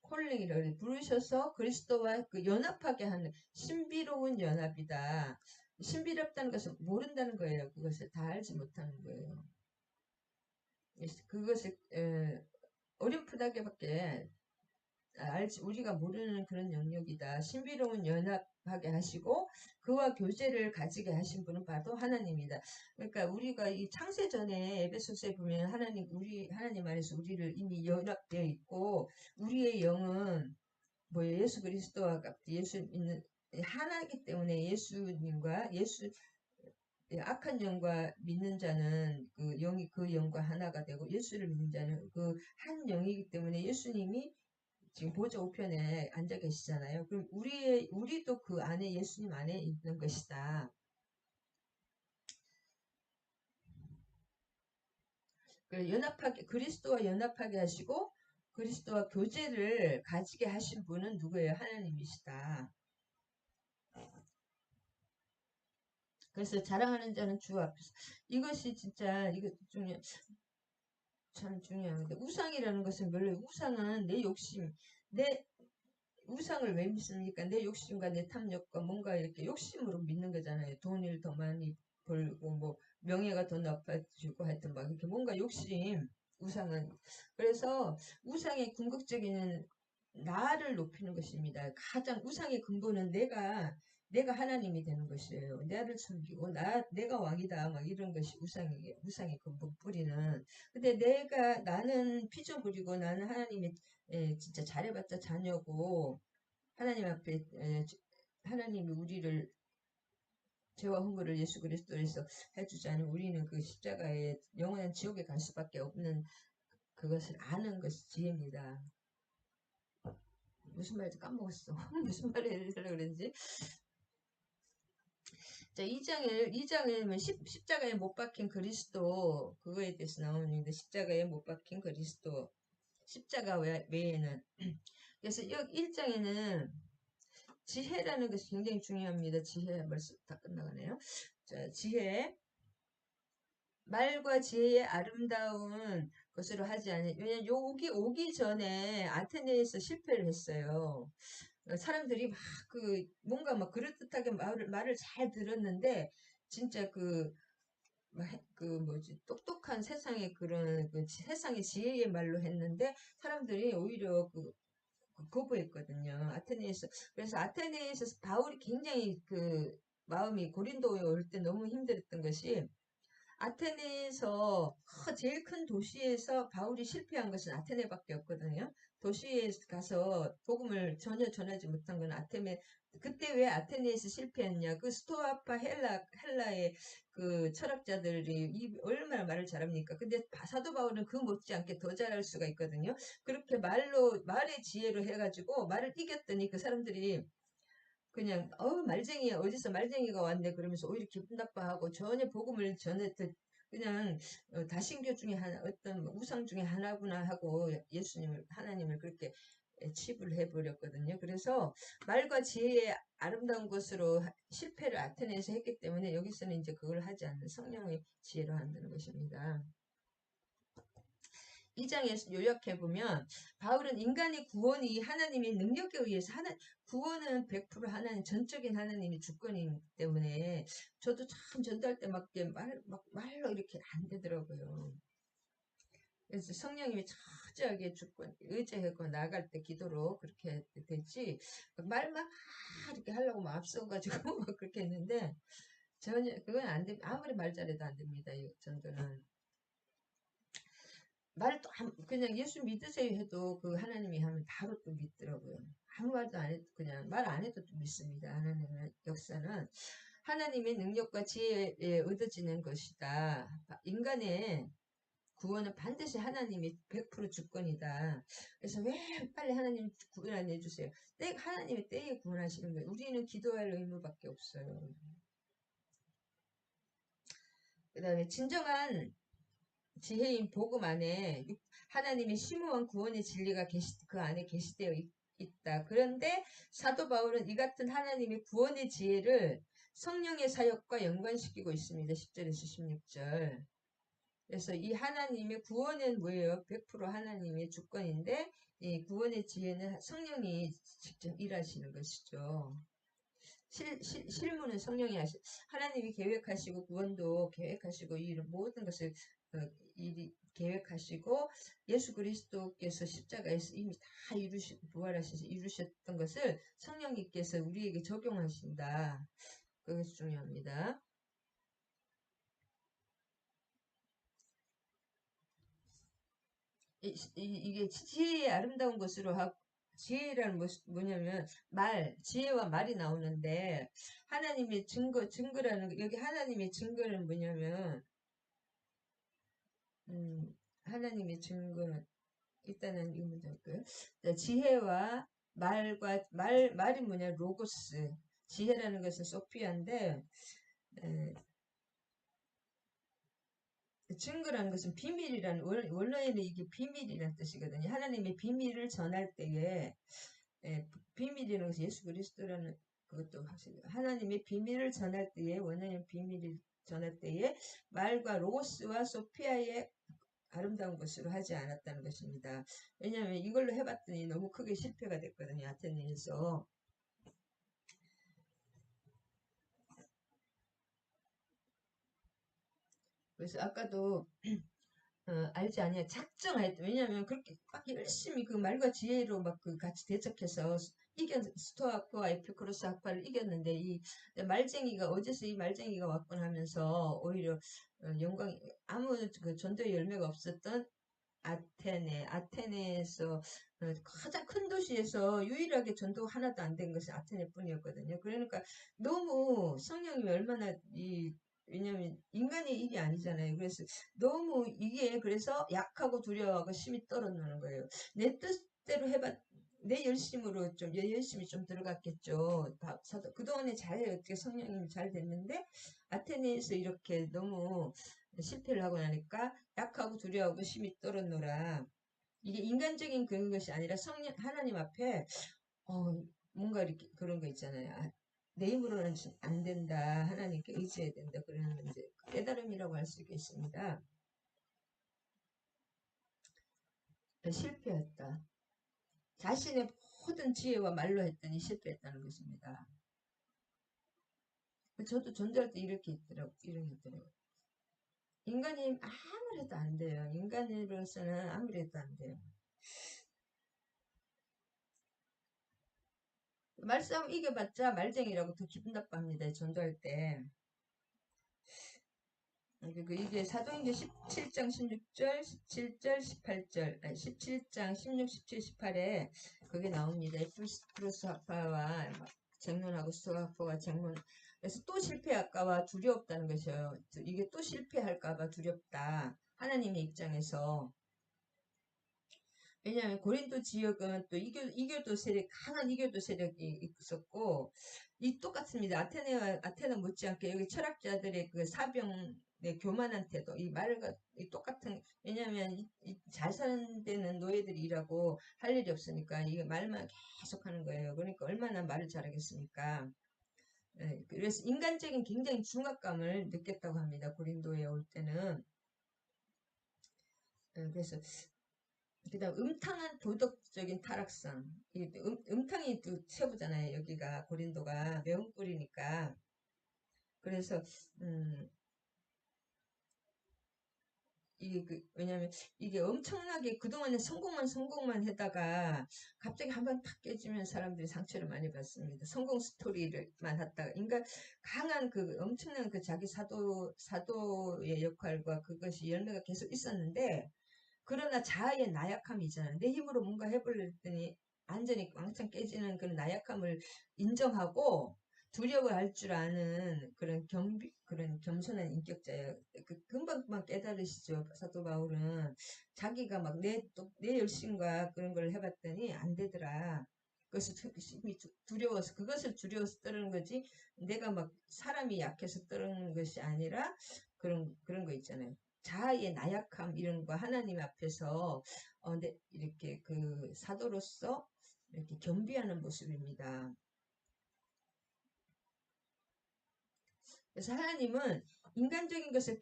콜링이를 부르셔서 그리스도와 연합하게 하는 신비로운 연합이다. 신비롭다는 것은 모른다는 거예요. 그것을 다 알지 못하는 거예요. 그것을 어렴풋하게밖에 우리가 모르는 그런 영역이다. 신비로운 연합하게 하시고 그와 교제를 가지게 하신 분은 바로 하나님이다. 그러니까 우리가 이 창세전에 에베소서에 보면 하나님 안에서 우리를 이미 연합되어 있고 우리의 영은 예수 그리스도와 예수 믿는 하나이기 때문에 예수님과 악한 영과 믿는 자는 그 영과 하나가 되고 예수를 믿는 자는 그 한 영이기 때문에 예수님이 지금 보좌 우편에 앉아 계시잖아요. 그럼 우리도 그 안에 예수님 안에 있는 것이다. 그리스도와 연합하게 하시고 그리스도와 교제를 가지게 하신 분은 누구예요? 하나님이시다. 그래서 자랑하는 자는 주 앞에서 이것이 진짜 이거 참 중요한데 우상이라는 것은 우상은 내 욕심 우상을 왜 믿습니까? 내 욕심과 내 탐욕과 뭔가 이렇게 욕심으로 믿는 거잖아요. 돈을 더 많이 벌고 뭐 명예가 더 높아지고 하여튼 막 이렇게 뭔가 욕심 우상은 그래서 우상의 궁극적인 나를 높이는 것입니다. 가장 우상의 근본은 내가 하나님이 되는 것이에요. 나를 섬기고 내가 왕이다 막 이런 것이 우상의 근본 뿌리는. 근데 나는 피조물이고 나는 하나님의 진짜 잘해봤자 자녀고 하나님 앞에 하나님이 우리를 죄와 흥거를 예수 그리스도에서 해주지 않으면 우리는 그 십자가에 영원한 지옥에 갈 수밖에 없는 그것을 아는 것이 지혜입니다. 무슨 말인지 까먹었어. 무슨 말을 하려고 그랬는지. 자, 2장에 십자가에 못 박힌 그리스도 그거에 대해서 나오는데 십자가에 못 박힌 그리스도 십자가 외에는 그래서 1장에는 지혜라는 것이 굉장히 중요합니다. 지혜 벌써 다 끝나가네요. 자, 지혜 말과 지혜의 아름다운 것으로 하지 않아요. 왜냐면 여기 오기 전에 아테네에서 실패를 했어요. 사람들이 막 뭔가 막 그럴듯하게 말을 잘 들었는데 진짜 뭐지 똑똑한 세상의 그런 세상의 지혜의 말로 했는데 사람들이 오히려 거부했거든요. 아테네에서. 그래서 아테네에서 바울이 굉장히 마음이 고린도에 올 때 너무 힘들었던 것이 아테네에서 제일 큰 도시에서 바울이 실패한 것은 아테네밖에 없거든요. 도시에 가서 복음을 전혀 전하지 못한 건 그때 왜 아테네에서 실패했냐? 스토아파 헬라의 철학자들이 얼마나 말을 잘합니까? 근데 사도 바울은 그 못지않게 더 잘할 수가 있거든요. 그렇게 말의 지혜로 해가지고 말을 이겼더니 그 사람들이 그냥 말쟁이야 어디서 말쟁이가 왔네 그러면서 오히려 기분 나빠하고 전혀 복음을 그냥 다신교 중에 하나 어떤 우상 중에 하나구나 하고 하나님을 그렇게 치부를 해버렸거든요. 그래서 말과 지혜의 아름다운 것으로 실패를 아테네에서 했기 때문에 여기서는 이제 그걸 하지 않는 성령의 지혜로 한다는 것입니다. 2장에서 요약해보면 바울은 인간의 구원이 하나님의 능력에 의해서 구원은 100% 하나님 전적인 하나님의 주권이기 때문에 저도 참 전도할 때 말로 이렇게 안 되더라고요. 그래서 성령님이 철저하게 주권 의지하고 나아갈 때 기도로 그렇게 됐지 말만 이렇게 하려고 막 앞서가지고 막 그렇게 했는데 전혀 그건 안 됩니다. 아무리 말 잘해도 안 됩니다. 이 전도는. 말을 또 그냥 예수 믿으세요 해도 하나님이 하면 바로 또 믿더라고요. 아무 말도 안 해도 그냥 말 안 해도 또 믿습니다. 하나님의 역사는 하나님의 능력과 지혜에 얻어지는 것이다. 인간의 구원은 반드시 하나님이 100% 주권이다. 그래서 왜 빨리 하나님 구원 안 해주세요. 하나님의 때에 구원하시는 거예요. 우리는 기도할 의무밖에 없어요. 그 다음에 진정한 지혜인 복음 안에 하나님의 심오한 구원의 진리가 그 안에 계시되어 있다. 그런데 사도 바울은 이 같은 하나님의 구원의 지혜를 성령의 사역과 연관시키고 있습니다. 10절에서 16절. 그래서 이 하나님의 구원은 뭐예요? 100% 하나님의 주권인데 이 구원의 지혜는 성령이 직접 일하시는 것이죠. 실무는 성령이 하나님이 계획하시고 구원도 계획하시고 이 모든 것을 계획하시고 예수 그리스도께서 십자가에서 이미 다 부활하셔서 이루셨던 것을 성령님께서 우리에게 적용하신다. 그것이 중요합니다. 이게 지혜의 아름다운 것으로 하고 지혜라는 뭐냐면 지혜와 말이 나오는데 하나님의 증거라는 여기 하나님의 증거는 뭐냐면 하나님의 증거는 일단은 이거 먼저 할까요? 지혜와 말이 뭐냐 로고스 지혜라는 것은 소피아인데 증거라는 것은 비밀이라는 원래는 이게 비밀이라는 뜻이거든요. 하나님의 비밀을 전할 때에 비밀이라는 것이 예수 그리스도라는 그것도 확실히 하나님의 비밀을 전할 때에 원하는 비밀을 전할 때에 말과 로고스와 소피아의 아름다운 것으로 하지 않았다는 것입니다. 왜냐하면 이걸로 해봤더니 너무 크게 실패가 됐거든요. 아테네에서. 그래서 아까도 알지 아니야 작정할 때 왜냐하면 그렇게 막 열심히 말과 지혜로 같이 대적해서 스토아크와 에피쿠로스 학파를 이겼는데 이 말쟁이가 어째서 이 말쟁이가 왔군 하면서 오히려 영광 아무 전도의 열매가 없었던 아테네에서 가장 큰 도시에서 유일하게 전도가 하나도 안 된 것이 아테네뿐이었거든요. 그러니까 너무 성령이 얼마나 왜냐면 인간의 일이 아니잖아요. 그래서 너무 그래서 약하고 두려워하고 심히 떨어놓는 거예요. 내 뜻대로 내 열심으로 열심히 좀 들어갔겠죠. 그동안에 어떻게 성령님이 잘 됐는데 아테네에서 이렇게 너무 실패를 하고 나니까 약하고 두려워하고 심히 떨어노라. 이게 인간적인 그런 것이 아니라 하나님 앞에 뭔가 이렇게 그런 거 있잖아요. 내 힘으로는 안 된다. 하나님께 의지해야 된다. 그러는 이제 깨달음이라고 할 수 있겠습니다. 실패했다. 자신의 모든 지혜와 말로 했더니 실패했다는 것입니다. 저도 전도할 때 이렇게 있더라고, 이런 게 있더라고요. 인간이 아무래도 안 돼요. 인간으로서는 아무래도 안 돼요. 말싸움 이겨봤자 말쟁이라고 더 기분 나빠합니다. 전도할 때. 이게 사도행전 17장 16절, 17절, 18절, 아니 17장 16, 17, 18에 그게 나옵니다. 에프로스 학파와 쟁론하고 스토아파가 쟁론. 그래서 또 실패할까봐 두렵다는 것이에요. 이게 또 실패할까봐 두렵다. 하나님의 입장에서. 왜냐하면 고린도 지역은 또 이교도 세력, 강한 이교도 세력이 있었고, 이 똑같습니다. 아테네 못지않게 여기 철학자들의 그 사병의 교만한테도 이 말과 이 똑같은, 왜냐하면 잘 사는 데는 노예들이 일하고 할 일이 없으니까 이게 말만 계속 하는 거예요. 그러니까 얼마나 말을 잘하겠습니까? 예, 그래서 인간적인 굉장히 중압감을 느꼈다고 합니다. 고린도에 올 때는. 예, 그래서 그다음 음탕한 도덕적인 타락성. 음탕이 또 최고잖아요. 여기가 고린도가 매운 꿀이니까. 그래서 음, 왜냐면 이게 엄청나게 그동안에 성공만 하다가 갑자기 한번 탁 깨지면 사람들이 상처를 많이 받습니다. 성공 스토리를만 하다가 인간 강한 그 엄청난 그 자기 사도의 역할과 그것이 열매가 계속 있었는데 그러나 자아의 나약함이 있잖아요. 내 힘으로 뭔가 해보려더니 완전히 왕창 깨지는 그런 나약함을 인정하고 두려워할 줄 아는 그런 겸손한 인격자예요. 금방금방 깨달으시죠. 사도 바울은 자기가 막 내 열심과 그런 걸 해봤더니 안 되더라. 그것을 그것을 두려워서 떠르는 거지. 내가 막 사람이 약해서 떠르는 것이 아니라 그런 거 있잖아요. 자아의 나약함 이런 거 하나님 앞에서 이렇게 그 사도로서 이렇게 겸비하는 모습입니다. 그래서 하나님은 인간적인 것을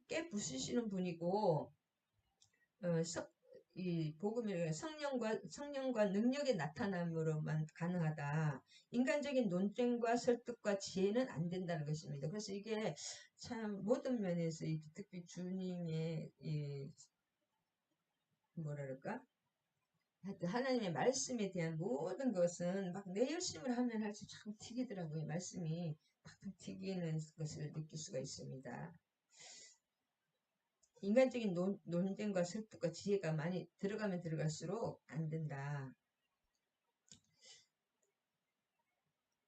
깨부수시는 분이고 이 복음이 성령과 능력의 나타남으로만 가능하다. 인간적인 논쟁과 설득과 지혜는 안 된다는 것입니다. 그래서 이게 참 모든 면에서 특히 주님의 뭐랄까 하여튼 하나님의 말씀에 대한 모든 것은 막 내 열심을 하면 할수록 참 튀기더라고요. 말씀이 팍팍 튀기는 것을 느낄 수가 있습니다. 인간적인 논쟁과 설득과 지혜가 많이 들어가면 들어갈수록 안 된다.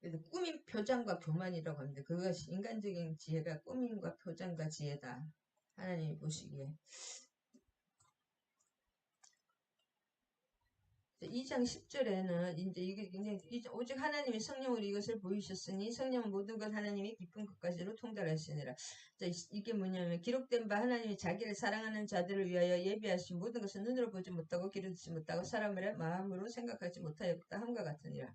그래서 꾸민 표장과 교만이라고 합니다. 그것이 인간적인 지혜가 꾸민과 표장과 지혜다. 하나님이 보시기에. 2장 10절에는 이제 이게 굉장히 오직 하나님의 성령으로 이것을 보이셨으니 성령은 모든 것 하나님이 깊은 것까지로 통달하시니라. 자, 이게 뭐냐면 기록된 바 하나님이 자기를 사랑하는 자들을 위하여 예비하신 모든 것을 눈으로 보지 못하고 귀로 듣지 못하고 사람을 마음으로 생각하지 못하였다 함과 같으니라.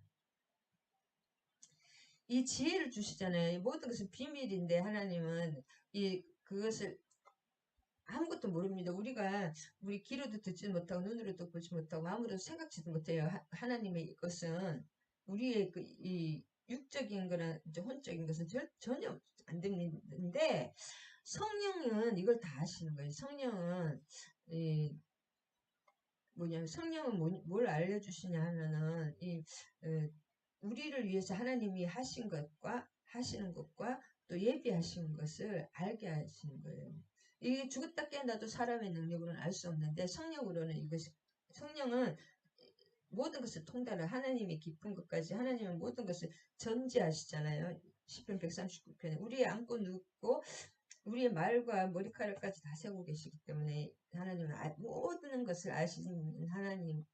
이 지혜를 주시잖아요. 이 모든 것은 비밀인데 하나님은 그것을 아무것도 모릅니다. 우리 귀로도 듣지 못하고 눈으로도 보지 못하고 마음으로 생각지도 못해요. 하나님의 것은 우리의 이 육적인 거나 이제 혼적인 것은 전혀 안 되는데 성령은 이걸 다 하시는 거예요. 성령은 이 성령은 뭘 알려주시냐 하면은 우리를 위해서 하나님이 하시는 것과 또 예비하시는 것을 알게 하시는 거예요. 이게 죽었다 깨어나도 사람의 능력으로는 알 수 없는데 성령은 모든 것을 통달을 하나님의 깊은 것까지 하나님은 모든 것을 전지하시잖아요. 시편 139편에 우리의 안고 눕고 우리의 말과 머리카락까지 다 세우고 계시기 때문에 하나님은 모든 것을 아시는 하나님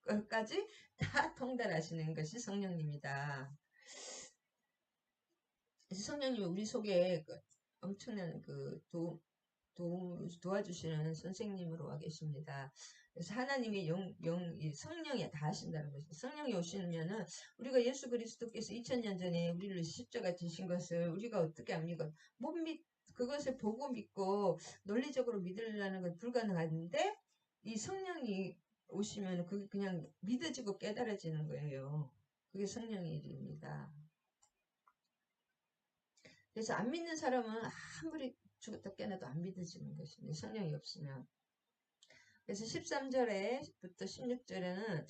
것까지 다 통달하시는 것이 성령님이다. 그래서 성령님이 우리 속에 엄청난 도와주시는 선생님으로 와 계십니다. 그래서 하나님의 이 성령이 다 하신다는 것이죠. 성령이 오시면은 우리가 예수 그리스도께서 2000년 전에 우리를 십자가 지신 것을 우리가 어떻게 압니까? 그것을 보고 믿고 논리적으로 믿으려는 건 불가능한데 이 성령이 오시면 그게 그냥 믿어지고 깨달아지는 거예요. 그게 성령의 일입니다. 그래서 안 믿는 사람은 아무리 죽었다 깨어나도 안 믿어지는 것입니다. 성령이 없으면. 그래서 13절에부터 16절에는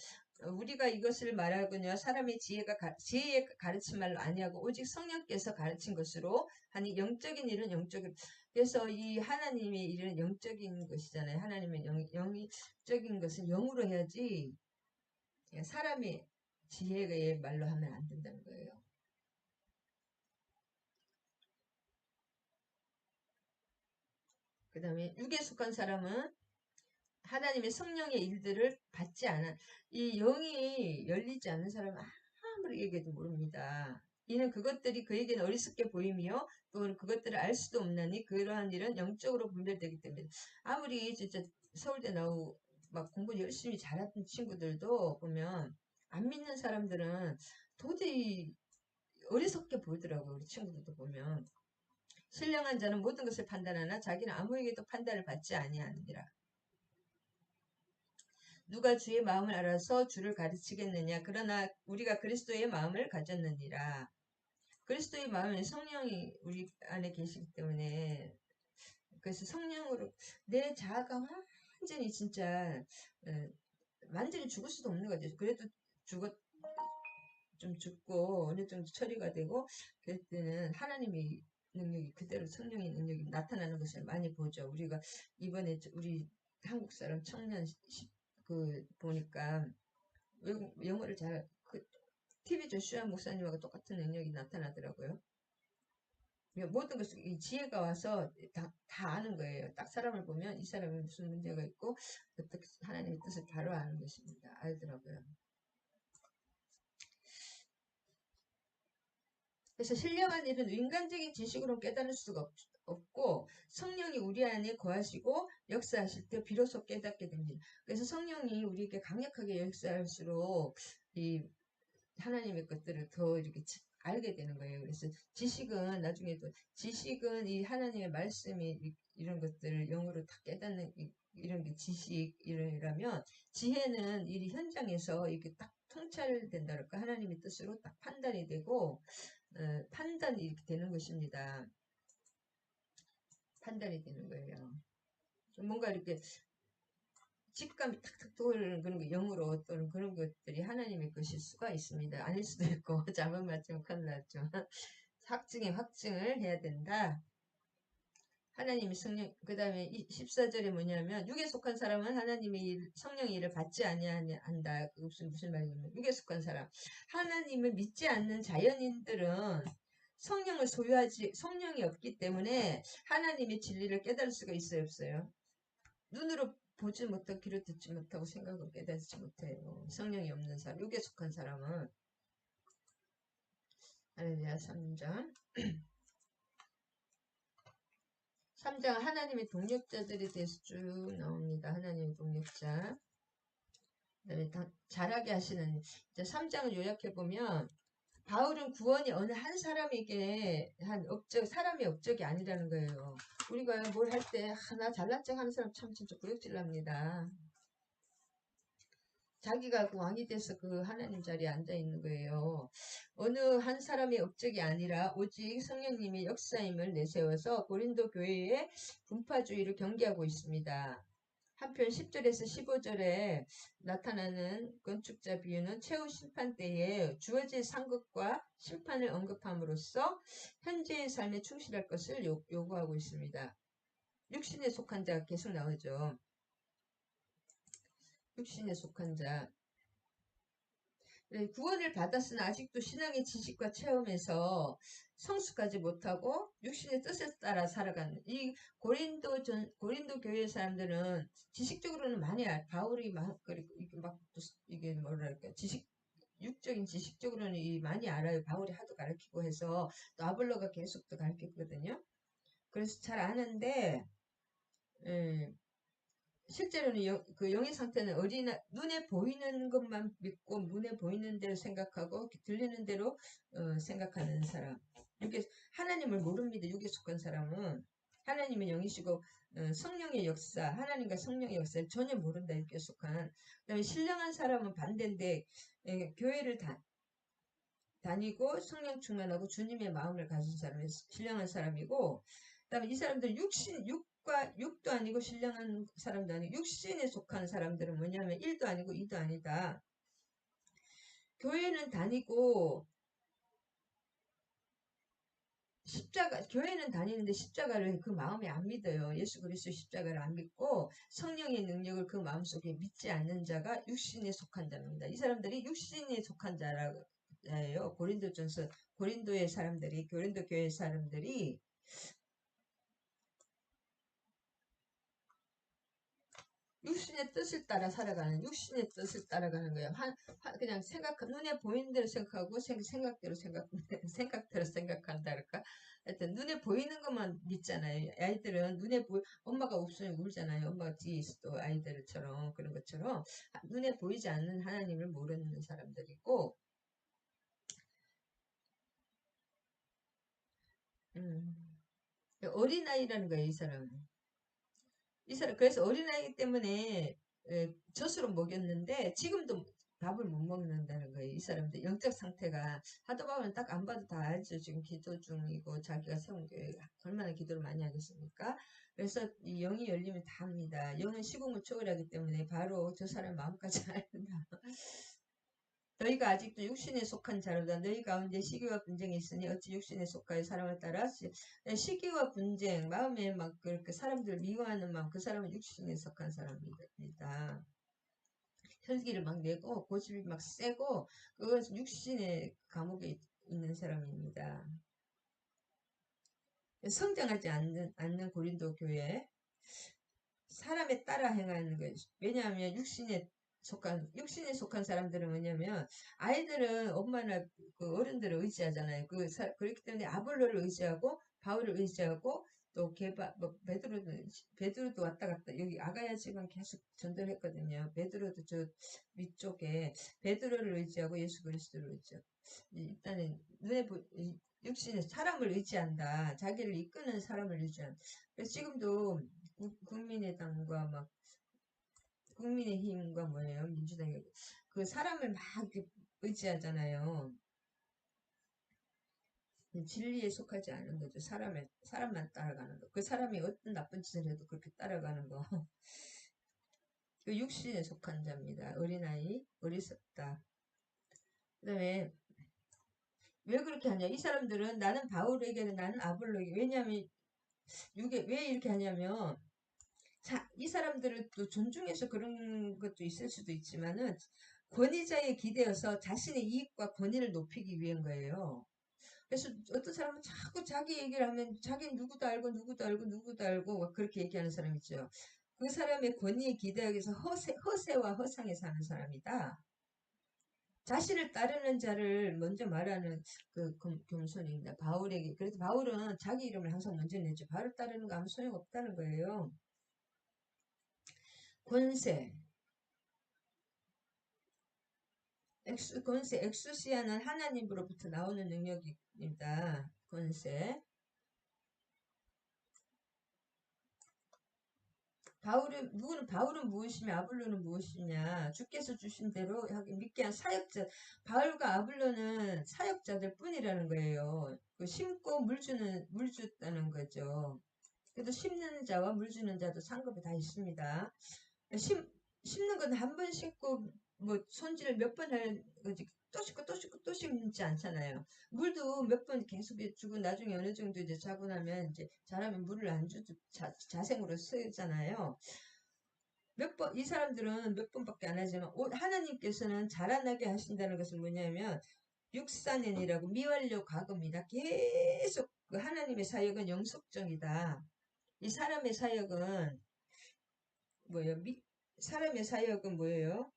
우리가 이것을 말하거니와 사람의 지혜의 가르친 말로 아니하고 오직 성령께서 가르친 것으로 하니 영적인 일은 영적인. 그래서 이 하나님의 일은 영적인 것이잖아요. 하나님의 영적인 것은 영으로 해야지 사람의 지혜의 말로 하면 안 된다는 거예요. 그 다음에 육에 속한 사람은 하나님의 성령의 일들을 받지 않은 이 영이 열리지 않는 사람은 아무리 얘기해도 모릅니다. 이는 그것들이 그에게는 어리석게 보이며 또 그것들을 알 수도 없나니 그러한 일은 영적으로 분별되기 때문에 아무리 진짜 서울대 나오고 막 공부 열심히 잘하던 친구들도 보면 안 믿는 사람들은 도저히 어리석게 보이더라고요. 우리 친구들도 보면 신령한 자는 모든 것을 판단하나 자기는 아무에게도 판단을 받지 아니하느니라. 누가 주의 마음을 알아서 주를 가르치겠느냐. 그러나 우리가 그리스도의 마음을 가졌느니라. 그리스도의 마음은 성령이 우리 안에 계시기 때문에 그래서 성령으로 내 자아가 완전히 진짜 완전히 죽을 수도 없는 거죠. 그래도 좀 죽고 어느 정도 처리가 되고 그럴 때는 하나님의 능력이 그대로 성령의 능력이 나타나는 것을 많이 보죠. 우리가 이번에 우리 한국 사람 청년 보니까 영어를 TV 조슈아 목사님하고 똑같은 능력이 나타나더라고요. 모든 것을 이 지혜가 와서 다 아는 거예요. 딱 사람을 보면 이 사람이 무슨 문제가 있고 어떻게 하나님의 뜻을 바로 아는 것입니다. 알더라고요. 그래서 신령한 일은 인간적인 지식으로 깨달을 수가 없고 성령이 우리 안에 거하시고 역사하실 때 비로소 깨닫게 됩니다. 그래서 성령이 우리에게 강력하게 역사할수록 이 하나님의 것들을 더 이렇게 알게 되는 거예요. 그래서 나중에도 지식은 이 하나님의 말씀이 이런 것들을 영어로 다 깨닫는 이런 게 지식이라면 지혜는 이 현장에서 이렇게 딱 통찰된다 그럴까 하나님의 뜻으로 딱 판단이 되고 판단이 이렇게 되는 것입니다. 판단이 되는 거예요. 뭔가 이렇게 직감이 탁탁 떠오르는 그런 거 영으로 또는 그런 것들이 하나님의 것일 수가 있습니다. 아닐 수도 있고 잘못 맞으면 큰일 났죠. 확증을 해야 된다. 하나님이 성령 그 다음에 14절에 뭐냐면 육에 속한 사람은 하나님의 성령의 일을 받지 아니한다. 무슨 말이냐면 육에 속한 사람 하나님을 믿지 않는 자연인들은 성령이 없기 때문에 하나님의 진리를 깨달을 수가 있어요 없어요? 눈으로 보지 못하고 귀로 듣지 못하고 생각을 깨닫지 못해요. 성령이 없는 사람, 육에 속한 사람은. 할렐루야 3장 3장 하나님의 동력자들에 대해서 쭉 나옵니다. 하나님의 동력자. 그다음에 잘하게 하시는 이제 3장을 요약해보면 바울은 구원이 어느 한 사람에게 사람의 업적이 아니라는 거예요. 우리가 뭘 할 때 하나 잘난 척 하는 사람 참 진짜 구역질 납니다. 자기가 그 왕이 돼서 그 하나님 자리에 앉아 있는 거예요. 어느 한 사람의 업적이 아니라 오직 성령님의 역사임을 내세워서 고린도 교회의 분파주의를 경계하고 있습니다. 한편 10절에서 15절에 나타나는 건축자 비유는 최후 심판 때에 주어질 상급과 심판을 언급함으로써 현재의 삶에 충실할 것을 요구하고 있습니다. 육신에 속한 자가 계속 나오죠. 육신에 속한 자. 구원을 받았으나 아직도 신앙의 지식과 체험에서 성숙하지 못하고 육신의 뜻에 따라 살아가는 이 고린도 교회 사람들은 지식적으로는 많이 바울이 이게 뭐랄까 육적인 지식적으로는 많이 알아요. 바울이 하도 가르치고 해서 또 아볼로가 계속 또 가르쳤거든요. 그래서 잘 아는데 실제로는 그 영의 상태는 눈에 보이는 것만 믿고 눈에 보이는 대로 생각하고 들리는 대로 생각하는 사람. 하나님을 모릅니다. 육에 속한 사람은 하나님은 영이시고 성령의 역사, 하나님과 성령의 역사를 전혀 모른다 이렇게 속한. 그다음에 신령한 사람은 반대인데 교회를 다니고 성령 충만하고 주님의 마음을 가진 사람이 신령한 사람이고, 그다음에 이 사람들 육도 아니고 신령한 사람도 아니고 육신에 속한 사람들은 뭐냐면 1도 아니고 2도 아니다. 교회는 다니고 교회는 다니는데 십자가를 그 마음에 안 믿어요. 예수 그리스도 십자가를 안 믿고 성령의 능력을 그 마음속에 믿지 않는 자가 육신에 속한 자입니다. 이 사람들이 육신에 속한 자예요. 고린도의 사람들이, 고린도 교회 사람들이 육신의 뜻을 따라 살아가는, 육신의 뜻을 따라가는 거예요. 그냥 눈에 보이는 대로 생각하고, 생각대로 생각대로 생각한다 그럴까? 하여튼, 눈에 보이는 것만 믿잖아요. 아이들은 엄마가 없으면 울잖아요. 엄마가 뒤에 있어도 아이들처럼, 그런 것처럼. 눈에 보이지 않는 하나님을 모르는 사람들이고, 어린아이라는 거예요, 이 사람은. 그래서 어린아이기 때문에 젖으로 먹였는데 지금도 밥을 못 먹는다는 거예요. 이 사람들 영적 상태가 하도 보면 딱 안 봐도 다 알죠. 지금 기도 중이고 자기가 세운 교회 얼마나 기도를 많이 하겠습니까? 그래서 이 영이 열리면 다 합니다. 영은 시공을 초월하기 때문에 바로 저 사람 마음까지 알다. 너희가 아직도 육신에 속한 자로다. 너희 가운데 시기와 분쟁이 있으니 어찌 육신에 속하여 사람을 따라 시기와 분쟁, 마음에 막 그렇게 사람들을 미워하는 마음, 그 사람은 육신에 속한 사람입니다. 혈기를 막 내고 고집이 막 세고 그것은 육신의 감옥에 있는 사람입니다. 성장하지 않는 고린도 교회, 사람에 따라 행하는 거예요. 왜냐하면 육신에 속한 사람들은 뭐냐면 아이들은 엄마나 그 어른들을 의지하잖아요. 그렇기 때문에 아볼로를 의지하고 바울을 의지하고 또 베드로도 왔다 갔다 여기 아가야 지방 계속 전도했거든요. 베드로도 저 위쪽에 베드로를 의지하고 예수 그리스도를 의지하고 일단은 육신에 사람을 의지한다. 자기를 이끄는 사람을 의지한다. 그래서 지금도 국민의당과 막 국민의힘과 뭐예요? 민주당이 그 사람을 막 의지하잖아요. 진리에 속하지 않은 거죠. 사람만 따라가는 거. 그 사람이 어떤 나쁜 짓을 해도 그렇게 따라가는 거. 그 육신에 속한 자입니다. 어린아이, 어리석다. 그 다음에 왜 그렇게 하냐? 이 사람들은 나는 바울에게는 나는 아볼로에게. 왜냐하면 이게 왜 이렇게 하냐면 자, 이 사람들을 또 존중해서 그런 것도 있을 수도 있지만은 권위자에 기대어서 자신의 이익과 권위를 높이기 위한 거예요. 그래서 어떤 사람은 자꾸 자기 얘기를 하면 자기는 누구도 알고 막 그렇게 얘기하는 사람 있죠. 그 사람의 권위에 기대하기 위해서 허세와 허상에 사는 사람이다. 자신을 따르는 자를 먼저 말하는 그 겸손입니다. 바울에게. 그래서 바울은 자기 이름을 항상 먼저 내죠. 바울 따르는 거 아무 소용없다는 거예요. 권세. 권세, 엑수시아는 하나님으로부터 나오는 능력입니다. 권세. 바울은 무엇이며 아블로는 무엇이냐. 주께서 주신 대로 믿게 한 사역자. 바울과 아블로는 사역자들 뿐이라는 거예요. 그 심고 물 줬다는 거죠. 그래도 심는 자와 물 주는 자도 상급이 다 있습니다. 심는 건 한 번 심고 뭐 손질을 몇 번 할 거지 또 심지 않잖아요. 물도 몇 번 계속 주고 나중에 어느 정도 이제 자고 나면 이제 잘하면 물을 안 주도 자생으로 쓰잖아요. 이 사람들은 몇 번밖에 안 하지만 하나님께서는 자라나게 하신다는 것은 뭐냐면 육사년이라고 미완료 과거입니다. 계속 그 하나님의 사역은 영속적이다. 이 사람의 사역은 뭐예요? 사람의 사역은 뭐예요?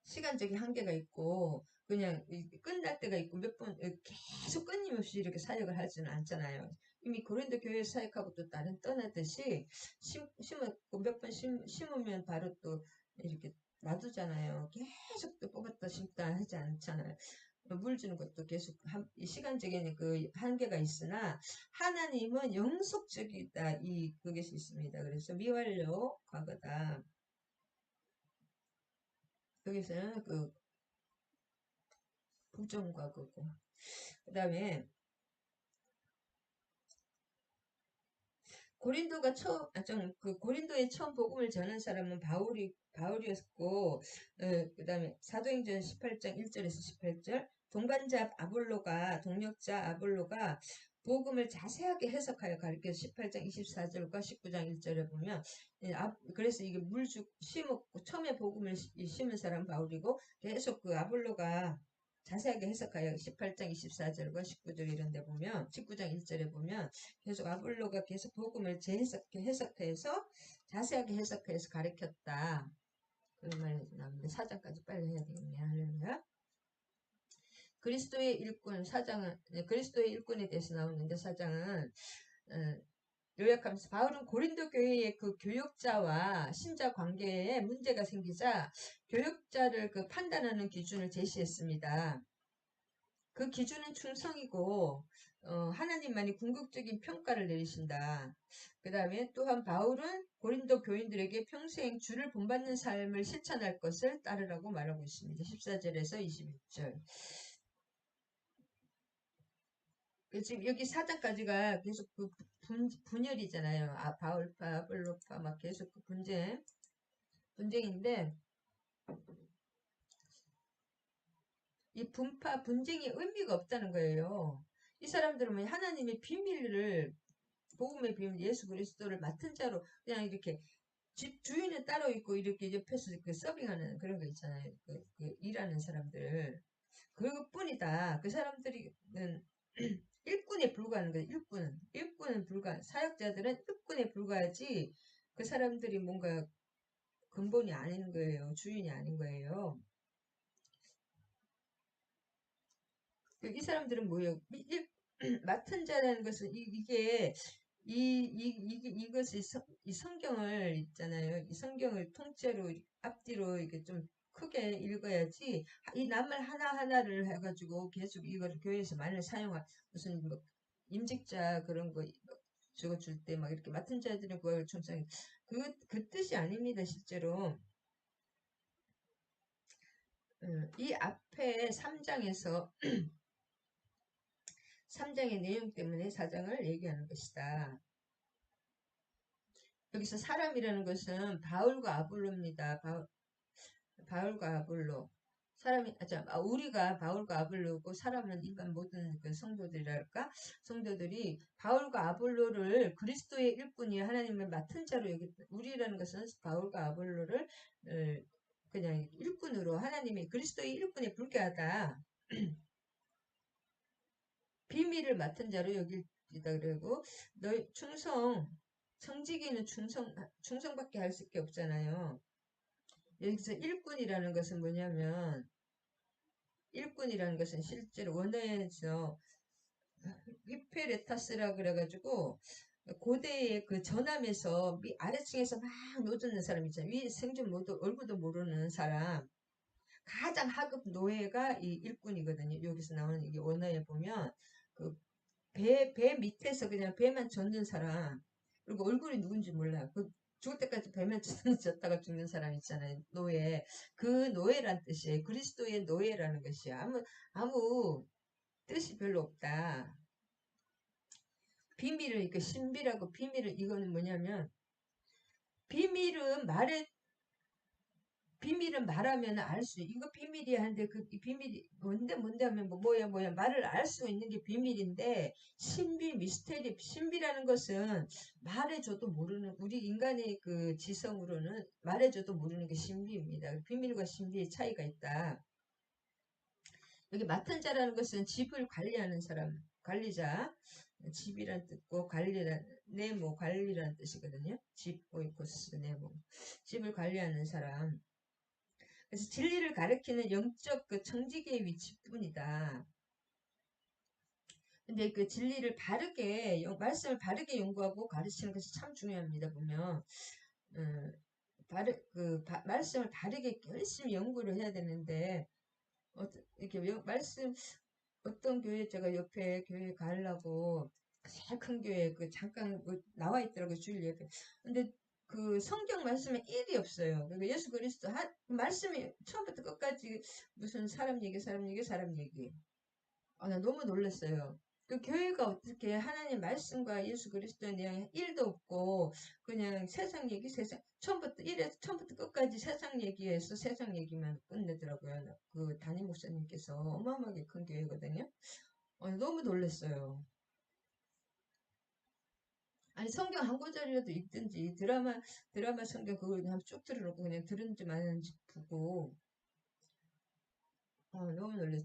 시간적인 한계가 있고 그냥 끝날 때가 있고 몇 번 계속 끊임없이 이렇게 사역을 하지는 않잖아요. 이미 고린도 교회 사역하고 또 다른 떠나듯이 심었고 몇 번 심으면 바로 또 이렇게 놔두잖아요. 계속 또 뽑았다 심다 하지 않잖아요. 물 주는 것도 계속 시간적인 그 한계가 있으나 하나님은 영속적이다 그것이 있습니다. 그래서 미완료 과거다. 여기서는 그 부정과거고 그 다음에 고린도가 고린도에 처음 복음을 전한 사람은 바울이었고, 그 다음에 사도행전 18장 1절에서 18절, 동역자 아볼로가 복음을 자세하게 해석하여 가르쳐서 18장 24절과 19장 1절에 보면, 그래서 이게 심었고, 처음에 복음을 심은 사람 바울이고, 계속 그 아볼로가 자세하게 해석하여 18장 24절과 19절 이런 데 보면, 19장 1절에 보면, 계속 아볼로가 계속 복음을 해석해서 자세하게 해석해서 가르쳤다. 그런 말이 나오는데 4장까지 빨리 해야 되겠네. 할렐루야. 그리스도의 일꾼 4장은 그리스도의 일꾼에 대해서 나오는데 4장은 요약하면서 바울은 고린도 교회의 그 교역자와 신자 관계에 문제가 생기자 교역자를 그 판단하는 기준을 제시했습니다. 그 기준은 충성이고 하나님만이 궁극적인 평가를 내리신다. 그 다음에 또한 바울은 고린도 교인들에게 평생 주를 본받는 삶을 실천할 것을 따르라고 말하고 있습니다. 14절에서 21절. 지금 여기 4장까지가 계속 그 분열이잖아요. 바울파, 아볼로파 막 계속 그 분쟁인데 이 분쟁이 의미가 없다는 거예요. 이 사람들은 하나님의 복음의 비밀 예수 그리스도를 맡은 자로 그냥 이렇게 집 주인은 따로 있고 이렇게 옆에서 그 서빙하는 그런 거 있잖아요. 그 일하는 사람들 그것뿐이다. 그 사람들은 일꾼에 불과하는 거예요. 일꾼은 불과. 사역자들은 일꾼에 불과하지. 그 사람들이 뭔가 근본이 아닌 거예요. 주인이 아닌 거예요. 이 사람들은 뭐예요? 맡은 자라는 것은 이것이 이 성경을 있잖아요. 이 성경을 통째로 앞뒤로 이렇게 좀 크게 읽어야지 이 낱말 하나하나를 해가지고 계속 이걸 교회에서 많이 무슨 뭐 임직자 그런 거 저거 줄 때 막 이렇게 맡은 자들은 그걸 충성 그 뜻이 아닙니다. 실제로 이 앞에 3장에서 3장의 내용 때문에 4장을 얘기하는 것이다. 여기서 사람이라는 것은 바울과 아볼로입니다. 바울과 아볼로. 우리가 바울과 아볼로고 사람은 일반 모든 그 성도들이 바울과 아볼로를 그리스도의 일꾼이 하나님의 맡은 자로 우리라는 것은 바울과 아볼로를 그냥 일꾼으로 하나님의 그리스도의 일꾼에 불과하다. 비밀을 맡은 자로 여기다 그러고 너희 청지기는 충성밖에 할 수 없잖아요. 여기서 일꾼이라는 것은 뭐냐면 일꾼이라는 것은 실제로 원어에서 히페레타스라 그래가지고 고대의 그 전함에서 아래층에서 막 노젓는 사람 있잖아요. 위 생전 얼굴도 모르는 사람 가장 하급 노예가 이 일꾼이거든요. 여기서 나오는 이게 원어에 보면 그 배 밑에서 그냥 배만 젓는 사람 그리고 얼굴이 누군지 몰라요. 죽을 때까지 배만 젓다가 죽는 사람 있잖아요. 노예. 그 노예란 뜻이에요. 그리스도의 노예라는 것이 아무 뜻이 별로 없다. 신비라고 비밀을 이거는 뭐냐면 비밀은 말하면 알 수, 이거 비밀이야 하는데 그 비밀이 뭔데 하면 뭐야 말을 알 수 있는 게 비밀인데 신비라는 것은 말해줘도 모르는 우리 인간의 그 지성으로는 말해줘도 모르는 게 신비입니다. 비밀과 신비의 차이가 있다. 여기 맡은 자라는 것은 집을 관리하는 사람, 관리자, 집이란 뜻고 관리란 뜻이거든요. 집 오이코스 네모, 집을 관리하는 사람. 그래서 진리를 가리키는 영적 그 청지기의 위치뿐이다. 근데 그 진리를 말씀을 바르게 연구하고 가르치는 것이 참 중요합니다. 보면, 말씀을 바르게 열심히 연구를 해야 되는데, 이렇게 말씀, 어떤 교회 제가 옆에 교회 가려고 제일 큰 교회 그 잠깐 나와 있더라고요. 주일 예배. 근데 그 성경 말씀에 일이 없어요. 그러니까 예수 그리스도 말씀이 처음부터 끝까지 무슨 사람 얘기, 사람 얘기, 사람 얘기. 나 너무 놀랐어요. 그 교회가 어떻게 하나님 말씀과 예수 그리스도에 대한 일도 없고 그냥 세상 얘기, 처음부터 끝까지 세상 얘기에서 세상 얘기만 끝내더라고요. 그 담임 목사님께서 어마어마하게 큰 교회거든요. 너무 놀랐어요. 아니 성경 한 구절이라도 읽든지 드라마 성경 그걸 그냥 쭉 틀어놓고 그냥 들은지 마는지 보고 너무 놀랐어요.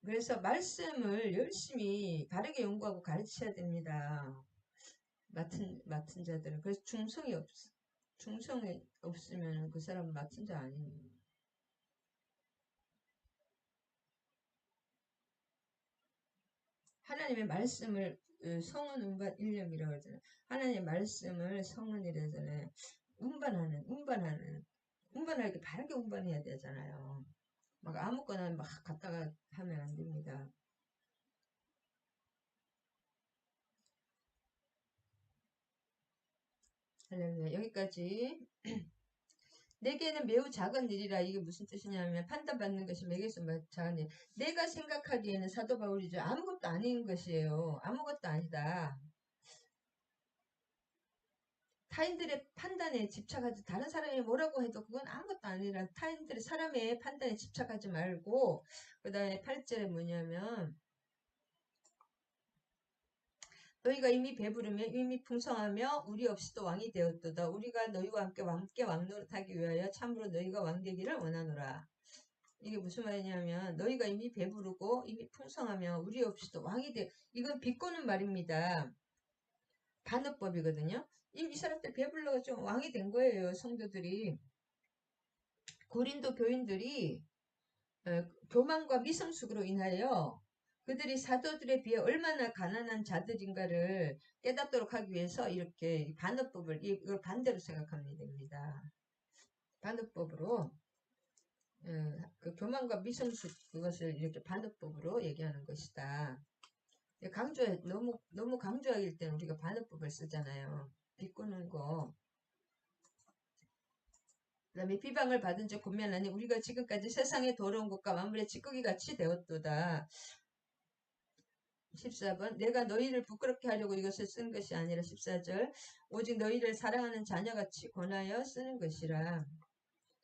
그래서 말씀을 열심히 바르게 연구하고 가르쳐야 됩니다. 맡은 자들은. 그래서 충성이 없으면 그 사람은 맡은 자 아닙니다. 하나님의 말씀을 성은 운반 일념이라고 하잖아요. 하나님의 말씀을 성은이라잖아요. 운반하게 바르게 운반해야 되잖아요. 막 아무거나 막 갖다가 하면 안 됩니다. 할렐루야. 여기까지. 내게는 매우 작은 일이라. 이게 무슨 뜻이냐면 판단받는 것이 내게서 작은 일. 내가 생각하기에는 사도 바울이죠. 아무것도 아닌 것이에요. 아무것도 아니다. 타인들의 판단에 집착하지, 다른 사람이 뭐라고 해도 그건 아무것도 아니라 사람의 판단에 집착하지 말고, 그 다음에 8절에 뭐냐면 너희가 이미 배부르며 이미 풍성하며 우리 없이도 왕이 되었도다. 우리가 너희와 함께 왕노릇하기 위하여 참으로 너희가 왕 되기를 원하노라. 이게 무슨 말이냐면 너희가 이미 배부르고 이미 풍성하며 우리 없이도 왕이 돼. 이건 비꼬는 말입니다. 반어법이거든요. 이미 이 사람들 배불러가지고 왕이 된 거예요. 성도들이. 고린도 교인들이 교만과 미성숙으로 인하여 그들이 사도들에 비해 얼마나 가난한 자들인가를 깨닫도록 하기 위해서 이렇게 반어법을 이걸 반대로 생각하면 됩니다. 반어법으로 그 교만과 미성숙 그것을 이렇게 반어법으로 얘기하는 것이다. 너무 강조하길 때는 우리가 반어법을 쓰잖아요. 비꼬는 거. 그 다음에 비방을 받은 적 권면하니 우리가 지금까지 세상에 더러운 것과 만물의 찌꺼기 같이 되었도다. 14번 내가 너희를 부끄럽게 하려고 이것을 쓴 것이 아니라 14절 오직 너희를 사랑하는 자녀같이 권하여 쓰는 것이라.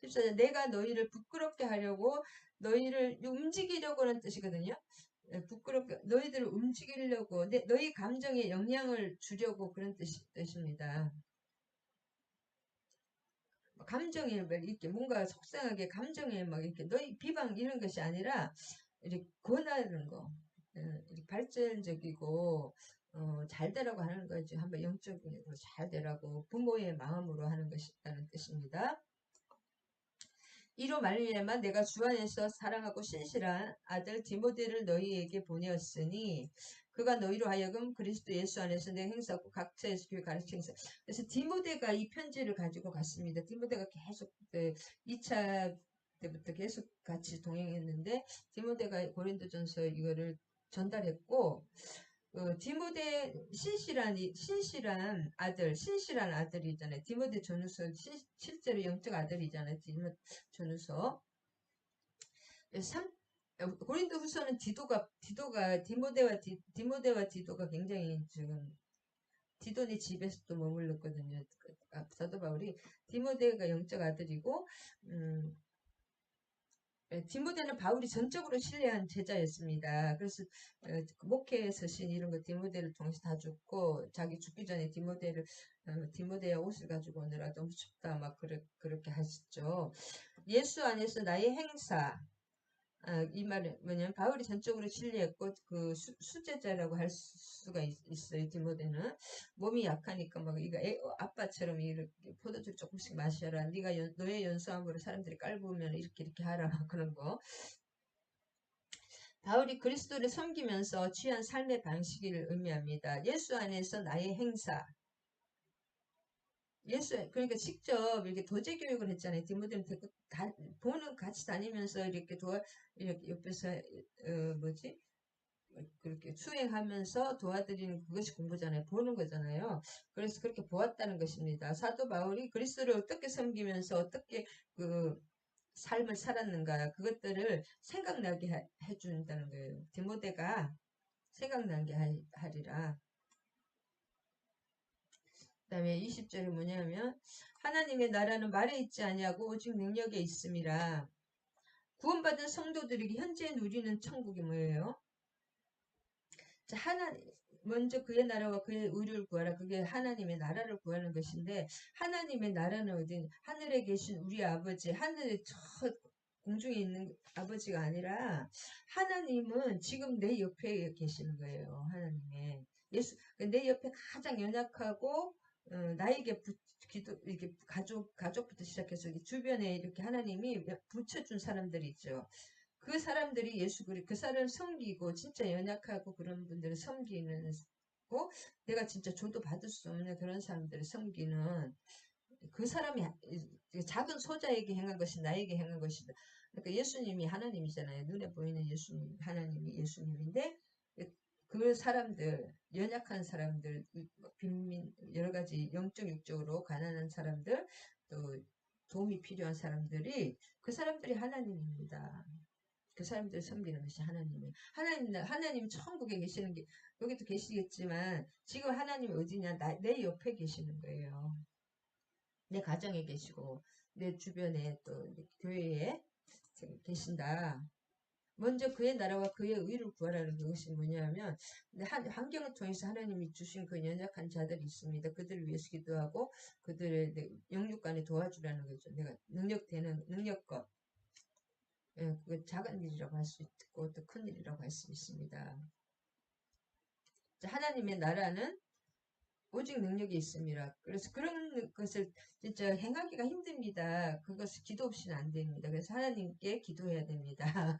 14절 내가 너희를 부끄럽게 하려고 너희를 움직이려고 하는 뜻이거든요. 부끄럽게 너희들을 움직이려고 너희 감정에 영향을 주려고 그런 뜻입니다. 감정에 이렇게 뭔가 속상하게 감정에 막 이렇게 너희 비방 이런 것이 아니라 이렇게 권하는 거. 이렇게 발전적이고 잘 되라고 하는 거지. 한번 영적으로 잘 되라고 부모의 마음으로 하는 것이라는 뜻입니다. 이로 말미암아 내가 주 안에서 사랑하고 신실한 아들 디모데를 너희에게 보내었으니 그가 너희로 하여금 그리스도 예수 안에서 내 행사하고 각처에서 교회 가르치는 행사. 그래서 디모데가 이 편지를 가지고 갔습니다. 디모데가 계속 2차 때부터 계속 같이 동행했는데 디모데가 고린도전서 이거를 전달했고 디모데 신실한 아들이잖아요. 디모데 전후서 실제로 영적 아들이잖아요. 디모데 전후서 고린도 후서는 디모데와 디도가 굉장히 지금 디도니 집에서 또 머물렀거든요. 사도 바울이 디모데가 영적 아들이고 디모데는 바울이 전적으로 신뢰한 제자였습니다. 그래서 목회의 서신 이런 거 디모데를 통해서 다 줬고 자기 죽기 전에 디모데야 옷을 가지고 오느라 너무 춥다 막 그렇게 하셨죠. 예수 안에서 나의 행사 이 말은 뭐냐면 바울이 전적으로 신뢰했고 그 수제자라고 할 수가 있어요. 디모데는 몸이 약하니까 막 이거 아빠처럼 이렇게 포도주 조금씩 마셔라. 네가 너의 연수함으로 사람들이 깔보면 이렇게 하라 그런 거. 바울이 그리스도를 섬기면서 취한 삶의 방식을 의미합니다. 예수 안에서 나의 행사. 그러니까 직접 이렇게 도제 교육을 했잖아요. 디모데를 데리고 보는 같이 다니면서 이렇게 이렇게 옆에서 뭐지? 그렇게 수행하면서 도와드리는 그것이 공부잖아요. 보는 거잖아요. 그래서 그렇게 보았다는 것입니다. 사도 바울이 그리스도를 어떻게 섬기면서 어떻게 그 삶을 살았는가 그것들을 생각나게 해준다는 거예요. 디모데가 생각나게 하리라. 그 다음에 20절이 뭐냐면 하나님의 나라는 말에 있지 아니하고 오직 능력에 있음이라. 구원받은 성도들에게 현재 누리는 천국이 뭐예요? 자, 먼저 그의 나라와 그의 의를 구하라. 그게 하나님의 나라를 구하는 것인데 하나님의 나라는 어디? 하늘에 계신 우리 아버지, 하늘에 저 공중에 있는 아버지가 아니라 하나님은 지금 내 옆에 계시는 거예요. 하나님의 내 옆에 가장 연약하고 나에게 이렇게 가족부터 시작해서 주변에 이렇게 하나님이 붙여준 사람들이 있죠. 그 사람들이 그 사람을 섬기고 진짜 연약하고 그런 분들을 섬기는 고 내가 진짜 줘도 받을 수 없는 그런 사람들을 섬기는 그 사람이 작은 소자에게 행한 것이 나에게 행한 것이다. 그러니까 예수님이 하나님이잖아요. 눈에 보이는 예수님, 하나님이 예수님인데 그 사람들, 연약한 사람들, 빈민, 여러 가지 영적, 육적으로 가난한 사람들, 또 도움이 필요한 사람들이 그 사람들이 하나님입니다. 그 사람들을 섬기는 것이 하나님이에요. 하나님 천국에 계시는 게 여기도 계시겠지만 지금 하나님이 어디냐? 내 옆에 계시는 거예요. 내 가정에 계시고 내 주변에 또 교회에 계신다. 먼저 그의 나라와 그의 의를 구하라는 것이 뭐냐면 환경을 통해서 하나님이 주신 그 연약한 자들이 있습니다. 그들을 위해서 기도하고 그들의 영육간에 도와주라는 거죠. 내가 능력껏 그 작은 일이라고 할 수 있고 또 큰 일이라고 할 수 있습니다. 하나님의 나라는 오직 능력이 있습니다. 그래서 그런 것을 진짜 행하기가 힘듭니다. 그것을 기도 없이는 안 됩니다. 그래서 하나님께 기도해야 됩니다.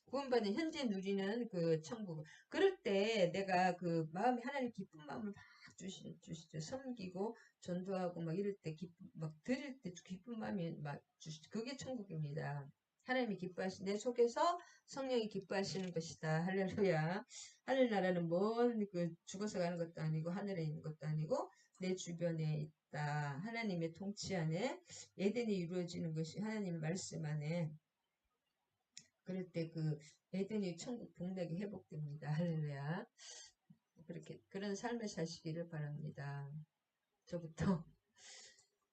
구원받은 현재 누리는 그 천국. 그럴 때 내가 그 마음에 하나님 기쁜 마음을 막 주시죠. 섬기고 전도하고 막 이럴 때 막 드릴 때 기쁜 마음이 막 주시죠. 그게 천국입니다. 하나님이 내 속에서 성령이 기뻐하시는 것이다. 할렐루야. 하늘나라는 죽어서 가는 것도 아니고 하늘에 있는 것도 아니고 내 주변에 있다. 하나님의 통치 안에 에덴이 이루어지는 것이 하나님의 말씀 안에 그럴 때 에덴이 천국 복락이 회복됩니다. 할렐루야. 그런 삶을 사시기를 바랍니다. 저부터.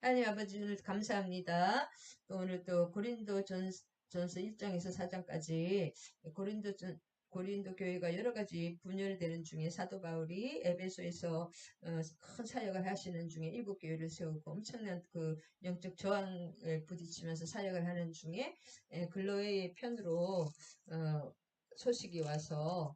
하나님 아버지 오늘 감사합니다. 또 오늘 또 전서 1장에서 4장까지 고린도 교회가 여러 가지 분열되는 중에 사도 바울이 에베소에서 큰 사역을 하시는 중에 7교회를 세우고 엄청난 그 영적 저항에 부딪히면서 사역을 하는 중에 글로에의 편으로 소식이 와서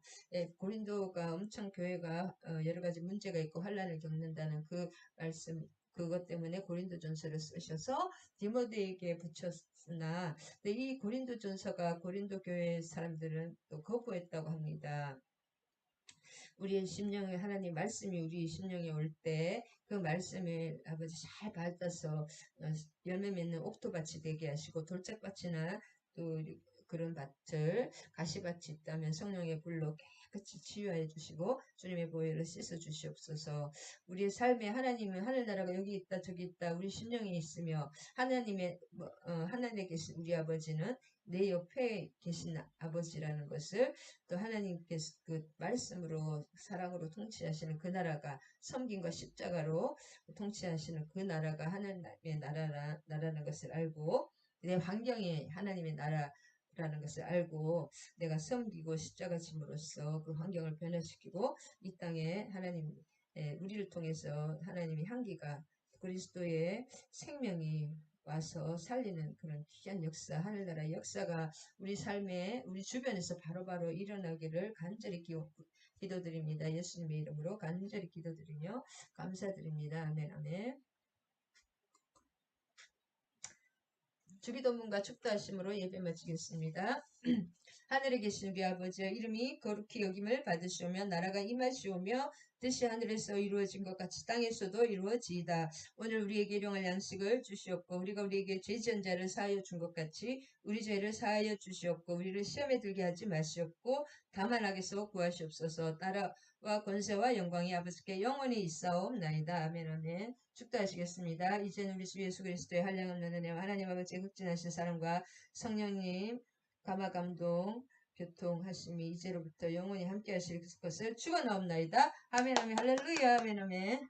고린도가 엄청 교회가 여러 가지 문제가 있고 환란을 겪는다는 그 말씀 그것 때문에 고린도전서를 쓰셔서 디모데에게 붙였으나 이 고린도전서가 고린도 교회 사람들은 또 거부했다고 합니다. 우리의 심령에 하나님 말씀이 우리 심령에 올 때 그 말씀을 아버지 잘 받아서 열매 맺는 옥토밭이 되게 하시고 돌짝밭이나 또 그런 밭을 가시밭이 있다면 성령의 불로 깨끗이 치유해 주시고 주님의 보혈로 씻어 주시옵소서. 우리의 삶에 하나님은 하늘나라가 여기 있다 저기 있다 우리 심령에 있으며 하나님에 계신 우리 아버지는 내 옆에 계신 아버지라는 것을 또 하나님께서 그 말씀으로 사랑으로 통치하시는 그 나라가 섬김과 십자가로 통치하시는 그 나라가 하나님의 나라라는 것을 알고 내 환경이 하나님의 나라라는 것을 알고 내가 섬기고 십자가 짐으로써 그 환경을 변화시키고 이 땅에 하나님 우리를 통해서 하나님의 향기가 그리스도의 생명이 와서 살리는 그런 귀한 역사, 하늘나라의 역사가 우리 삶에 우리 주변에서 바로바로 일어나기를 간절히 기도드립니다. 예수님의 이름으로 간절히 기도드리며 감사드립니다. 아멘 아멘. 주기도문과 축도하심으로 예배 마치겠습니다. 하늘에 계신 우리 아버지의 이름이 거룩히 여김을 받으시오며 나라가 임하시오며 뜻이 하늘에서 이루어진 것 같이 땅에서도 이루어지이다. 오늘 우리에게 일용할 양식을 주시옵고 우리가 우리에게 죄지은 자를 사하여 준 것 같이 우리 죄를 사하여 주시옵고 우리를 시험에 들게 하지 마시옵고 다만 악에서 구하시옵소서. 나라와 권세와 영광이 아버지께 영원히 있사옵나이다. 아멘 아멘. 축도하시겠습니다. 이제는 우리 주 예수 그리스도의 한량없는 은혜와 하나님 아버지의 극진하신 사랑과 성령님 감화 감동 교통하심이 이제로부터 영원히 함께 하실 것을 축원하옵나이다. 아멘 아멘 할렐루야 아멘 아멘.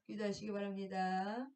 기도하시기 바랍니다.